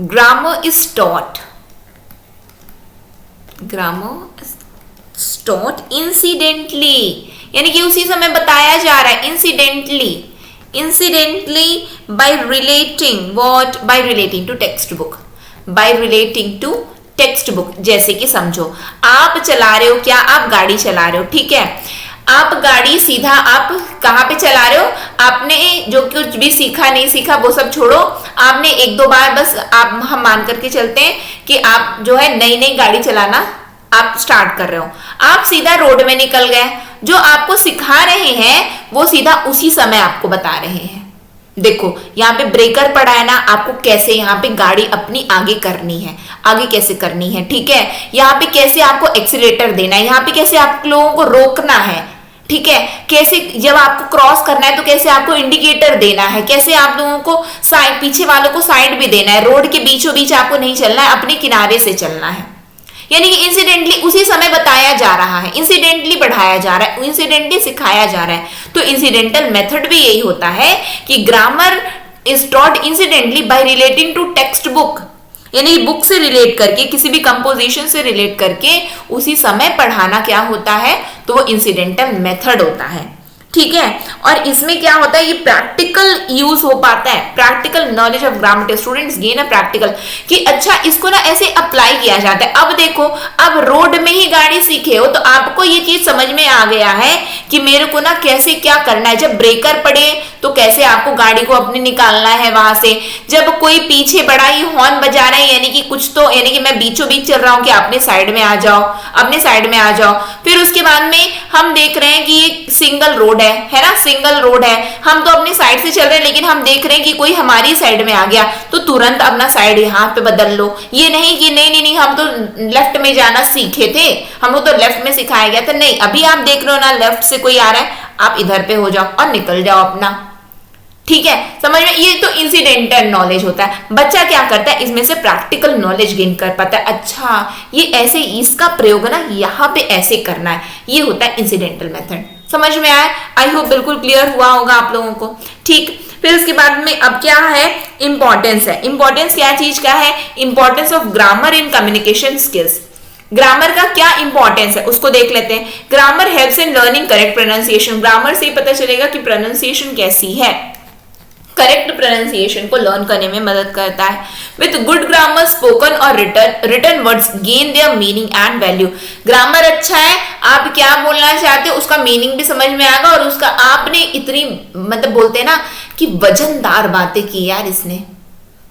grammar is taught, grammar is taught incidentally, यानी कि उसी समय बताया जा रहा है, incidentally by relating what, by relating to textbook, by relating to textbook. जैसे कि समझो आप चला रहे हो, क्या आप गाड़ी चला रहे हो, ठीक है, आप गाड़ी सीधा आप कहाँ पे चला रहे हो, आपने जो कुछ भी सीखा नहीं सीखा वो सब छोड़ो, आपने एक दो बार बस आप हम मान करके चलते हैं कि आप जो है नई नई गाड़ी चलाना आप स्टार्ट कर रहे हो, आप सीधा रोड में निकल गए, जो आपको सिखा रहे हैं वो सीधा उसी समय आपको बता रहे हैं, देखो यहाँ पे ब्रेकर पड़ा है ना, आपको कैसे यहाँ पे गाड़ी अपनी आगे करनी है, आगे कैसे करनी है, ठीक है, यहाँ पे कैसे आपको एक्सीलेटर देना है, यहाँ पे कैसे आप लोगों को रोकना है, ठीक है, कैसे जब आपको क्रॉस करना है तो कैसे आपको इंडिकेटर देना है, कैसे आप लोगों को साइड, पीछे वालों को साइड भी देना है, रोड के बीचों बीच आपको नहीं चलना है, अपने किनारे से चलना है। यानी कि इंसिडेंटली उसी समय बताया जा रहा है, इंसिडेंटली पढ़ाया जा रहा है, इंसिडेंटली सिखाया जा रहा है। तो इंसिडेंटल मेथड भी यही होता है कि grammar is taught incidentally by relating to textbook, यानी बुक से रिलेट करके, किसी भी कंपोजिशन से रिलेट करके उसी समय पढ़ाना क्या होता है, तो वो इंसिडेंटल मेथड होता है, ठीक है। और इसमें क्या होता है, ये प्रैक्टिकल यूज हो पाता है, practical knowledge of grammar, students gain a practical, कि अच्छा इसको ना ऐसे अप्लाई किया जाता है। अब देखो, अब रोड में ही गाड़ी सीखे हो तो आपको ये चीज समझ में आ गया है कि मेरे को ना कैसे क्या करना है, जब ब्रेकर पड़े तो कैसे आपको गाड़ी को अपने निकालना है वहां से, जब कोई पीछे बड़ा ही हॉर्न बजा रहा है, यानी कि कुछ तो, यानी कि मैं बीचों बीच चल रहा हूं कि अपने साइड में आ जाओ, अपने साइड में आ जाओ। फिर उसके बाद में हम देख रहे हैं कि ये सिंगल रोड है ना, सिंगल रोड है, हम तो अपनी साइड से चल रहे हैं, लेकिन हम देख रहे हैं कि कोई हमारी साइड में आ गया, तो तुरंत अपना साइड यहाँ पे बदल लो। ये नहीं कि नहीं हम तो लेफ्ट में जाना सीखे थे, हमको तो लेफ्ट में सिखाया गया था, नहीं, अभी आप देख रहे हो ना लेफ्ट से कोई आ रहा है, आप इधर पे हो जाओ और निकल जाओ अपना, ठीक है, समझ में। ये तो इंसिडेंटल नॉलेज होता है। बच्चा क्या करता है, इसमें से प्रैक्टिकल नॉलेज गेन कर पाता है, अच्छा ये ऐसे, इसका प्रयोग ना यहाँ पे ऐसे करना है, ये होता है इंसिडेंटल मेथड। समझ में आया, आई होप बिल्कुल क्लियर हुआ होगा आप लोगों को, ठीक। फिर उसके बाद में अब क्या है, इंपॉर्टेंस है। इंपॉर्टेंस क्या चीज का है, importance of grammar in communication skills. Grammar का क्या इंपॉर्टेंस है उसको देख लेते हैं। Grammar helps in learning correct pronunciation, grammar से ही पता चलेगा कि प्रोनाउंसिएशन कैसी है, करेक्ट प्रोनाउंसिएशन को लर्न करने में मदद करता है। विथ गुड ग्रामर स्पोकन और written words gain their meaning and value. ग्रामर अच्छा है, आप क्या बोलना चाहते हो उसका मीनिंग भी समझ में आएगा, और उसका आपने इतनी मतलब बोलते हैं ना कि वजनदार बातें की यार, इसने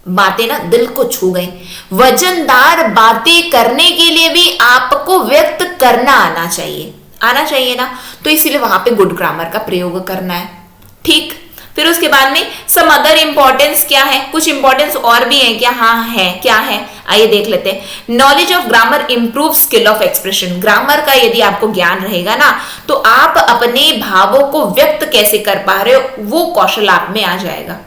बातें ना दिल को छू गई। वजनदार बातें करने के लिए भी आपको व्यक्त करना आना चाहिए ना, तो इसलिए वहां पे गुड ग्रामर का प्रयोग करना है, ठीक, फिर उसके बाद में सम अदर इंपॉर्टेंस क्या है, कुछ इंपॉर्टेंस और भी है क्या, हाँ है, क्या है आइए देख लेते हैं। Knowledge of grammar improve skill of expression. Grammar का यदि आपको ज्ञान रहेगा ना तो आप अपने भावों को व्यक्त कैसे कर पा रहे हो वो कौशल आप में आ जाएगा।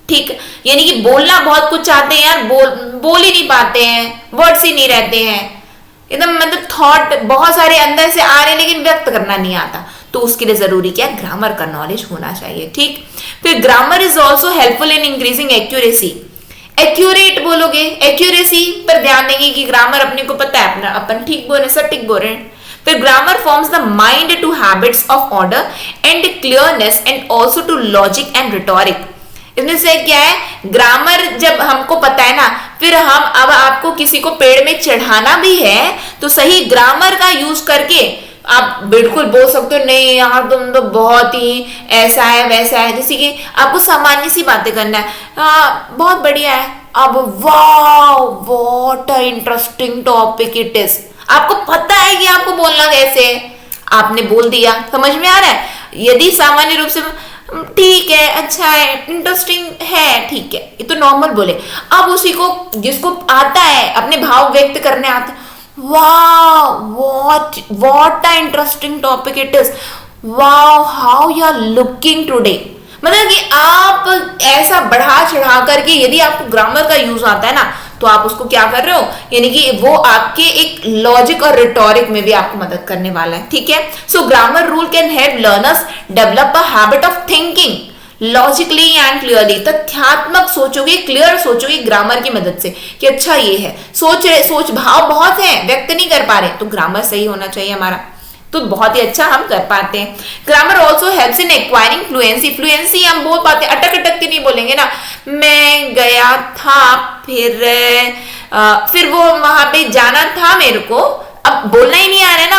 ठीक, यानी कि बोलना बहुत कुछ चाहते हैं यार, बोल ही नहीं पाते हैं, वर्ड्स ही नहीं रहते हैं, एकदम मतलब थॉट बहुत सारे अंदर से आ रहे हैं लेकिन व्यक्त करना नहीं आता, तो उसके लिए जरूरी क्या है, ग्रामर का नॉलेज होना चाहिए। ठीक, फिर grammar is also helpful in increasing accuracy. Accurate बोलोगे, एक्यूरेसी पर ध्यान देंगे कि ग्रामर अपने को पता है, अपना अपन ठीक बोल रहे, सटीक बोल रहे हैं। फिर grammar forms the mind to habits of order and clearness and also to logic and rhetoric. इसमें से क्या है, ग्रामर जब हमको पता है ना, फिर हम अब आपको किसी को पेड़ में चढ़ाना भी है तो सही ग्रामर का यूज करके आप बिल्कुल बोल सकते हो, नहीं यार तुम तो बहुत ही ऐसा है वैसा है, जैसे कि आपको सामान्य सी बातें करना है, हाँ बहुत बढ़िया है, अब wow what a interesting topic it is, आपको पता है कि आपको बोलना कैसे है, आपने बोल दिया, समझ में आ रहा है। यदि सामान्य रूप से ठीक है, अच्छा है, इंटरेस्टिंग है, ठीक है, ये तो नॉर्मल बोले। अब उसी को जिसको आता है अपने भाव व्यक्त करने आते, वाह what a interesting topic it is, वाह how you are looking today, मतलब कि आप ऐसा बढ़ा चढ़ा करके यदि आपको ग्रामर का यूज आता है ना तो आप उसको क्या कर रहे हो, यानी कि वो आपके एक लॉजिक और रिटोरिक में भी आपको मदद करने वाला है। ठीक है, so grammar rule can help learners develop a habit of thinking logically and clearly. तथ्यात्मक सोचोगे, क्लियर सोचोगे ग्रामर की मदद से कि अच्छा ये है, सोच भाव बहुत है, व्यक्त नहीं कर पा रहे, तो ग्रामर सही होना चाहिए हमारा, तो बहुत ही अच्छा हम कर पाते हैं। Grammar also helps in acquiring fluency. Fluency हम बोल पाते हैं, अटक अटक के नहीं बोलेंगे ना, मैं गया था, फिर वो वहां पे जाना था मेरे को, अब बोलना ही नहीं आ रहा है ना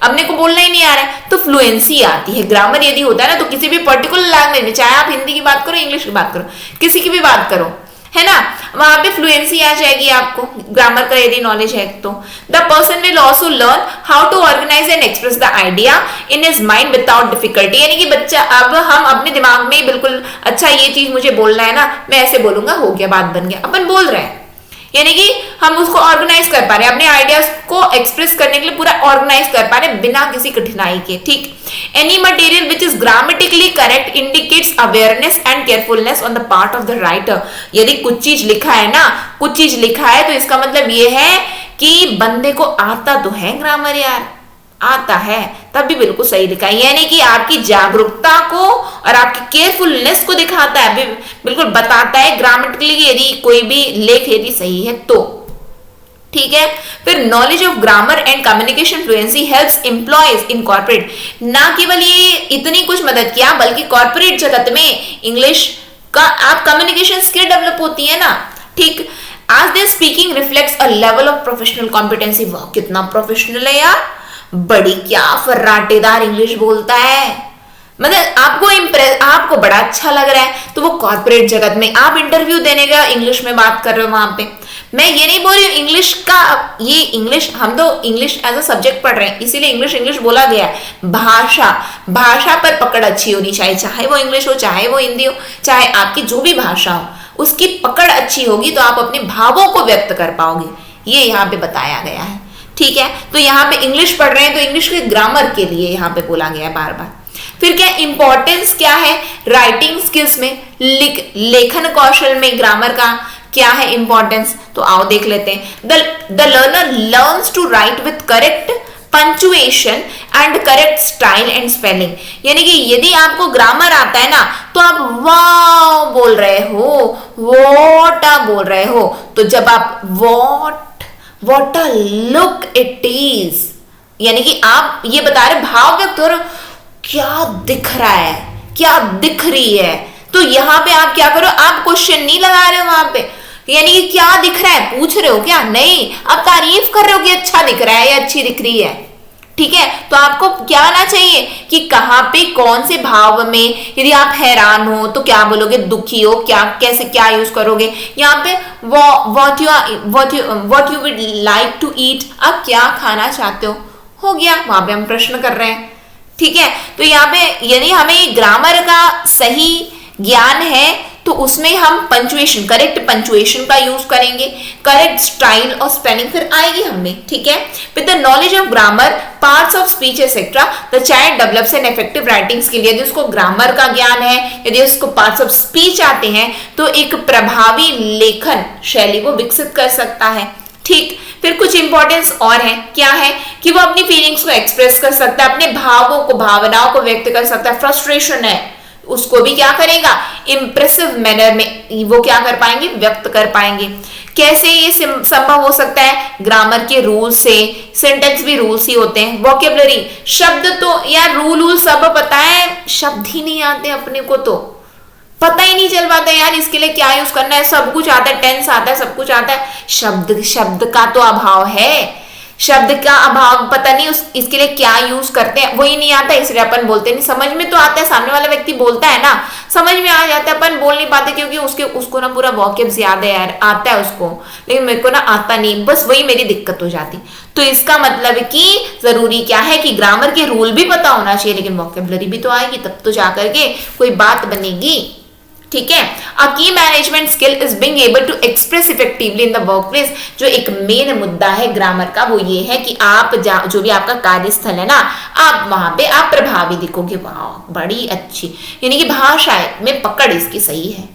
अपने को बोलना ही नहीं आ रहा है, तो फ्लुएंसी आती है। ग्रामर यदि होता है ना तो किसी भी पर्टिकुलर लैंग्वेज में, चाहे आप हिंदी की बात करो, इंग्लिश की बात करो, किसी की भी बात करो, है ना, वहां पे फ्लुएंसी आ जाएगी आपको, ग्रामर का यदि नॉलेज है तो। The person will also learn how to organise and express the idea in his mind without difficulty. यानी कि बच्चा, अब हम अपने दिमाग में बिल्कुल अच्छा ये चीज मुझे बोलना है ना, मैं ऐसे बोलूंगा, हो गया, बात बन गया, अपन बोल रहे हैं, यानी कि हम उसको ऑर्गेनाइज कर पा रहे हैं, अपने आइडियाज को एक्सप्रेस करने के लिए पूरा ऑर्गेनाइज कर पा रहे हैं बिना किसी कठिनाई के। ठीक, any material which is grammatically correct indicates awareness and carefulness on the part of the writer. यदि कुछ चीज लिखा है ना, कुछ चीज लिखा है तो इसका मतलब ये है कि बंदे को आता तो है ग्रामर यार, आता है, तब भी बिल्कुल सही लिखा है, यानी कि आपकी जागरूकता को और आपकी केयरफुलनेस को दिखाता है, बिल्कुल बताता है ग्रामेटिकली यदि कोई भी लेख यदि सही है तो। ठीक है, फिर knowledge of grammar and communication fluency helps employees in corporate. ना केवल ये इतनी कुछ मदद किया बल्कि कॉर्पोरेट जगत में इंग्लिश का आप कम्युनिकेशन स्किल डेवलप होती है ना। ठीक, आज their speaking reflects a level of professional competency. वाह कितना प्रोफेशनल है यार, बड़ी क्या फर्राटेदार इंग्लिश बोलता है, मतलब आपको बड़ा अच्छा लग रहा है, तो वो कॉर्पोरेट जगत में आप इंटरव्यू देने का इंग्लिश में बात कर रहे हो वहां पे। मैं ये नहीं बोल रही हूँ इंग्लिश का, ये इंग्लिश हम तो इंग्लिश एज अ सब्जेक्ट पढ़ रहे हैं इसीलिए इंग्लिश बोला गया है। भाषा पर पकड़ अच्छी होनी चाहिए, चाहे वो इंग्लिश हो, चाहे वो हिंदी हो, चाहे आपकी जो भी भाषा हो, उसकी पकड़ अच्छी होगी तो आप अपने भावों को व्यक्त कर पाओगे, ये यहाँ पे बताया गया है। ठीक है, तो यहाँ पे इंग्लिश पढ़ रहे हैं तो इंग्लिश के ग्रामर के लिए यहाँ पे बोला गया है बार बार। फिर क्या इंपॉर्टेंस क्या है राइटिंग स्किल्स में, लेखन कौशल में ग्रामर का क्या है इंपॉर्टेंस, तो आओ देख लेते हैं। The learner learns to write with correct punctuation and correct style and spelling. यानी कि यदि आपको ग्रामर आता है ना तो आप वाव बोल रहे हो, वॉट बोल रहे हो, तो जब आप what a look it is, यानी कि आप ये बता रहे भाव व्यक्त हो रहे हो, क्या दिख रहा है, क्या दिख रही है, तो यहां पे आप क्या करो, आप क्वेश्चन नहीं लगा रहे हो वहां पे, यानी कि क्या दिख रहा है पूछ रहे हो क्या, नहीं, आप तारीफ कर रहे हो कि अच्छा दिख रहा है या अच्छी दिख रही है। ठीक है, तो आपको क्या आना चाहिए कि कहां पे कौन से भाव में, यदि आप हैरान हो तो क्या बोलोगे, दुखी हो क्या, कैसे क्या यूज करोगे, यहाँ पे what you would like to eat, आप क्या खाना चाहते हो गया, वहां पे हम प्रश्न कर रहे हैं। ठीक है, तो यहाँ पे यानी हमें ग्रामर का सही ज्ञान है तो उसमें हम पंचुएशन, करेक्ट पंचुएशन का यूज करेंगे, करेक्ट स्टाइल और स्पेलिंग फिर आएगी हमें, ठीक है। With the knowledge of grammar, parts of speech etcetera, the child develops an effective writing skill. यदि उसको ग्रामर का ज्ञान है, यदि उसको पार्ट्स ऑफ स्पीच आते हैं तो एक प्रभावी लेखन शैली को विकसित कर सकता है, ठीक। फिर कुछ इंपॉर्टेंस और है, क्या है कि वो अपनी फीलिंग्स को एक्सप्रेस कर सकता है, अपने भावों को, भावनाओं को व्यक्त कर सकता है। फ्रस्ट्रेशन है उसको भी क्या करेगा, इंप्रेसिव मैनर में वो क्या कर पाएंगे, व्यक्त कर पाएंगे। कैसे ये संभव हो सकता है, ग्रामर के रूल से, सिंटेक्स भी रूल्स ही होते हैं। वोकेबलरी, शब्द तो यार रूल सब पता है, शब्द ही नहीं आते अपने को, तो पता ही नहीं चल पाता यार इसके लिए क्या यूज करना है। सब कुछ आता है, टेंस आता है, सब कुछ आता है, शब्द का तो अभाव है, शब्द का अभाव, पता नहीं इसके लिए क्या यूज करते हैं, वही नहीं आता, इसलिए अपन बोलते नहीं। समझ में तो आता है, सामने वाला व्यक्ति बोलता है ना, समझ में आ जाता है, अपन बोल नहीं पाते क्योंकि उसको ना पूरा वॉकेब्स याद है यार, आता है उसको, लेकिन मेरे को ना आता नहीं, बस वही मेरी दिक्कत हो जाती। तो इसका मतलब कि जरूरी क्या है कि ग्रामर के रूल भी पता होना चाहिए, लेकिन वॉकेबलरी भी तो आएगी, तब तो जाकर के कोई बात बनेगी, ठीक है। A key management skill is being able to express effectively in the workplace. जो एक मेन मुद्दा है ग्रामर का वो ये है कि आप जो भी आपका कार्यस्थल है ना, आप वहां पे आप प्रभावी दिखोगे, वाह बड़ी अच्छी, यानी कि भाषा में पकड़ इसकी सही है,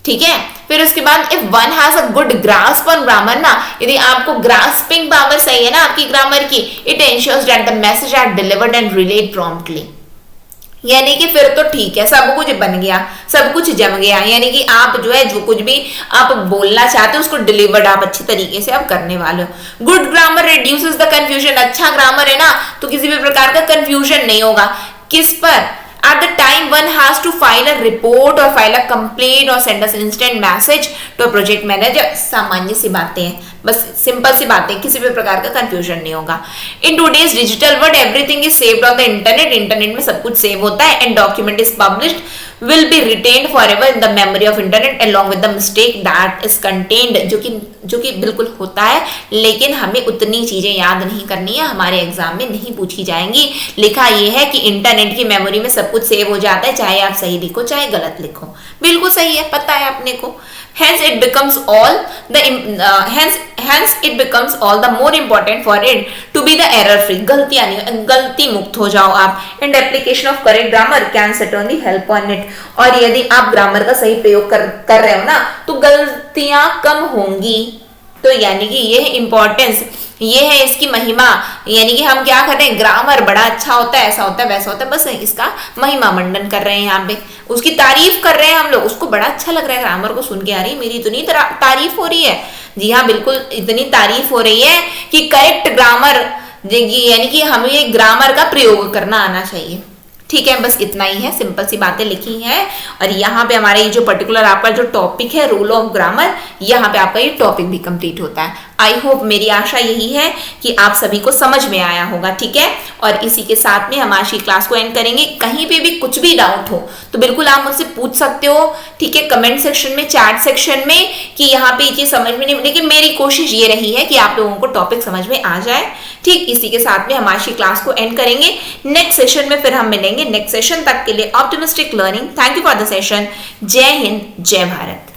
ठीक है। फिर उसके बाद if one has a good grasp on grammar ना, यदि आपको ग्रास्पिंग पावर सही है ना आपकी ग्रामर की, it ensures that the message are delivered and relate promptly. यानी कि फिर तो ठीक है, सब कुछ बन गया, सब कुछ जम गया, यानी कि आप जो है जो कुछ भी आप बोलना चाहते हो उसको डिलीवर्ड आप अच्छे तरीके से आप करने वाले हो। Good grammar reduces the confusion. अच्छा ग्रामर है ना तो किसी भी प्रकार का कंफ्यूजन नहीं होगा। किस पर? At the time one has to file a report or file a complaint or send us instant message to a project manager, सामान्य सी बातें हैं, बस सिंपल सी बातें, किसी भी प्रकार का कंफ्यूजन नहीं होगा। In today's digital world everything is saved on the internet, internet में सब कुछ सेव होता है, and document is published will be retained forever in the memory of internet along with the mistake that is contained, जो कि बिल्कुल होता है, लेकिन हमें उतनी चीजें याद नहीं करनी है, हमारे एग्जाम में नहीं पूछी जाएंगी। लिखा ये है कि इंटरनेट की मेमोरी में सब कुछ सेव हो जाता है, चाहे आप सही लिखो चाहे गलत लिखो, बिल्कुल सही है, पता है अपने को। Hence it becomes all the more important for it to be the error free, गलती मुक्त हो जाओ आप, and application of correct grammar can certainly help on it। और यदि आप ग्रामर का सही प्रयोग कर रहे हो ना तो गलतियां कम होंगी। तो यानी कि ये है इंपॉर्टेंस, ये है इसकी महिमा, यानी कि हम क्या कर रहे हैं, ग्रामर बड़ा अच्छा होता है, ऐसा होता है वैसा होता है, बस इसका महिमा मंडन कर रहे हैं यहाँ पे, उसकी तारीफ कर रहे हैं हम लोग, उसको बड़ा अच्छा लग रहा है ग्रामर को सुन के, आ रही मेरी इतनी तारीफ हो रही है। जी हाँ बिल्कुल, इतनी तारीफ हो रही है कि करेक्ट ग्रामर, यानी कि हमें ग्रामर का प्रयोग करना आना चाहिए, ठीक है। बस इतना ही है, सिंपल सी बातें लिखी हैं। और यहाँ पे हमारे ये जो पर्टिकुलर आपका जो टॉपिक है रूल ऑफ ग्रामर, यहाँ पे आपका ये टॉपिक भी कंप्लीट होता है। आई होप, मेरी आशा यही है कि आप सभी को समझ में आया होगा, ठीक है। और इसी के साथ में हम आज की क्लास को एंड करेंगे। कहीं पे भी कुछ भी डाउट हो तो बिल्कुल आप मुझसे पूछ सकते हो, ठीक है, कमेंट सेक्शन में, चैट सेक्शन में, कि यहाँ पे ये चीज समझ में नहीं, लेकिन मेरी कोशिश ये रही है कि आप लोगों को टॉपिक समझ में आ जाए, ठीक। इसी के साथ में हम आज की क्लास को एंड करेंगे। नेक्स्ट सेशन में फिर हम मिलेंगे। नेक्स्ट सेशन तक के लिए optimistic learning, thank you for the session. जय हिंद, जय भारत।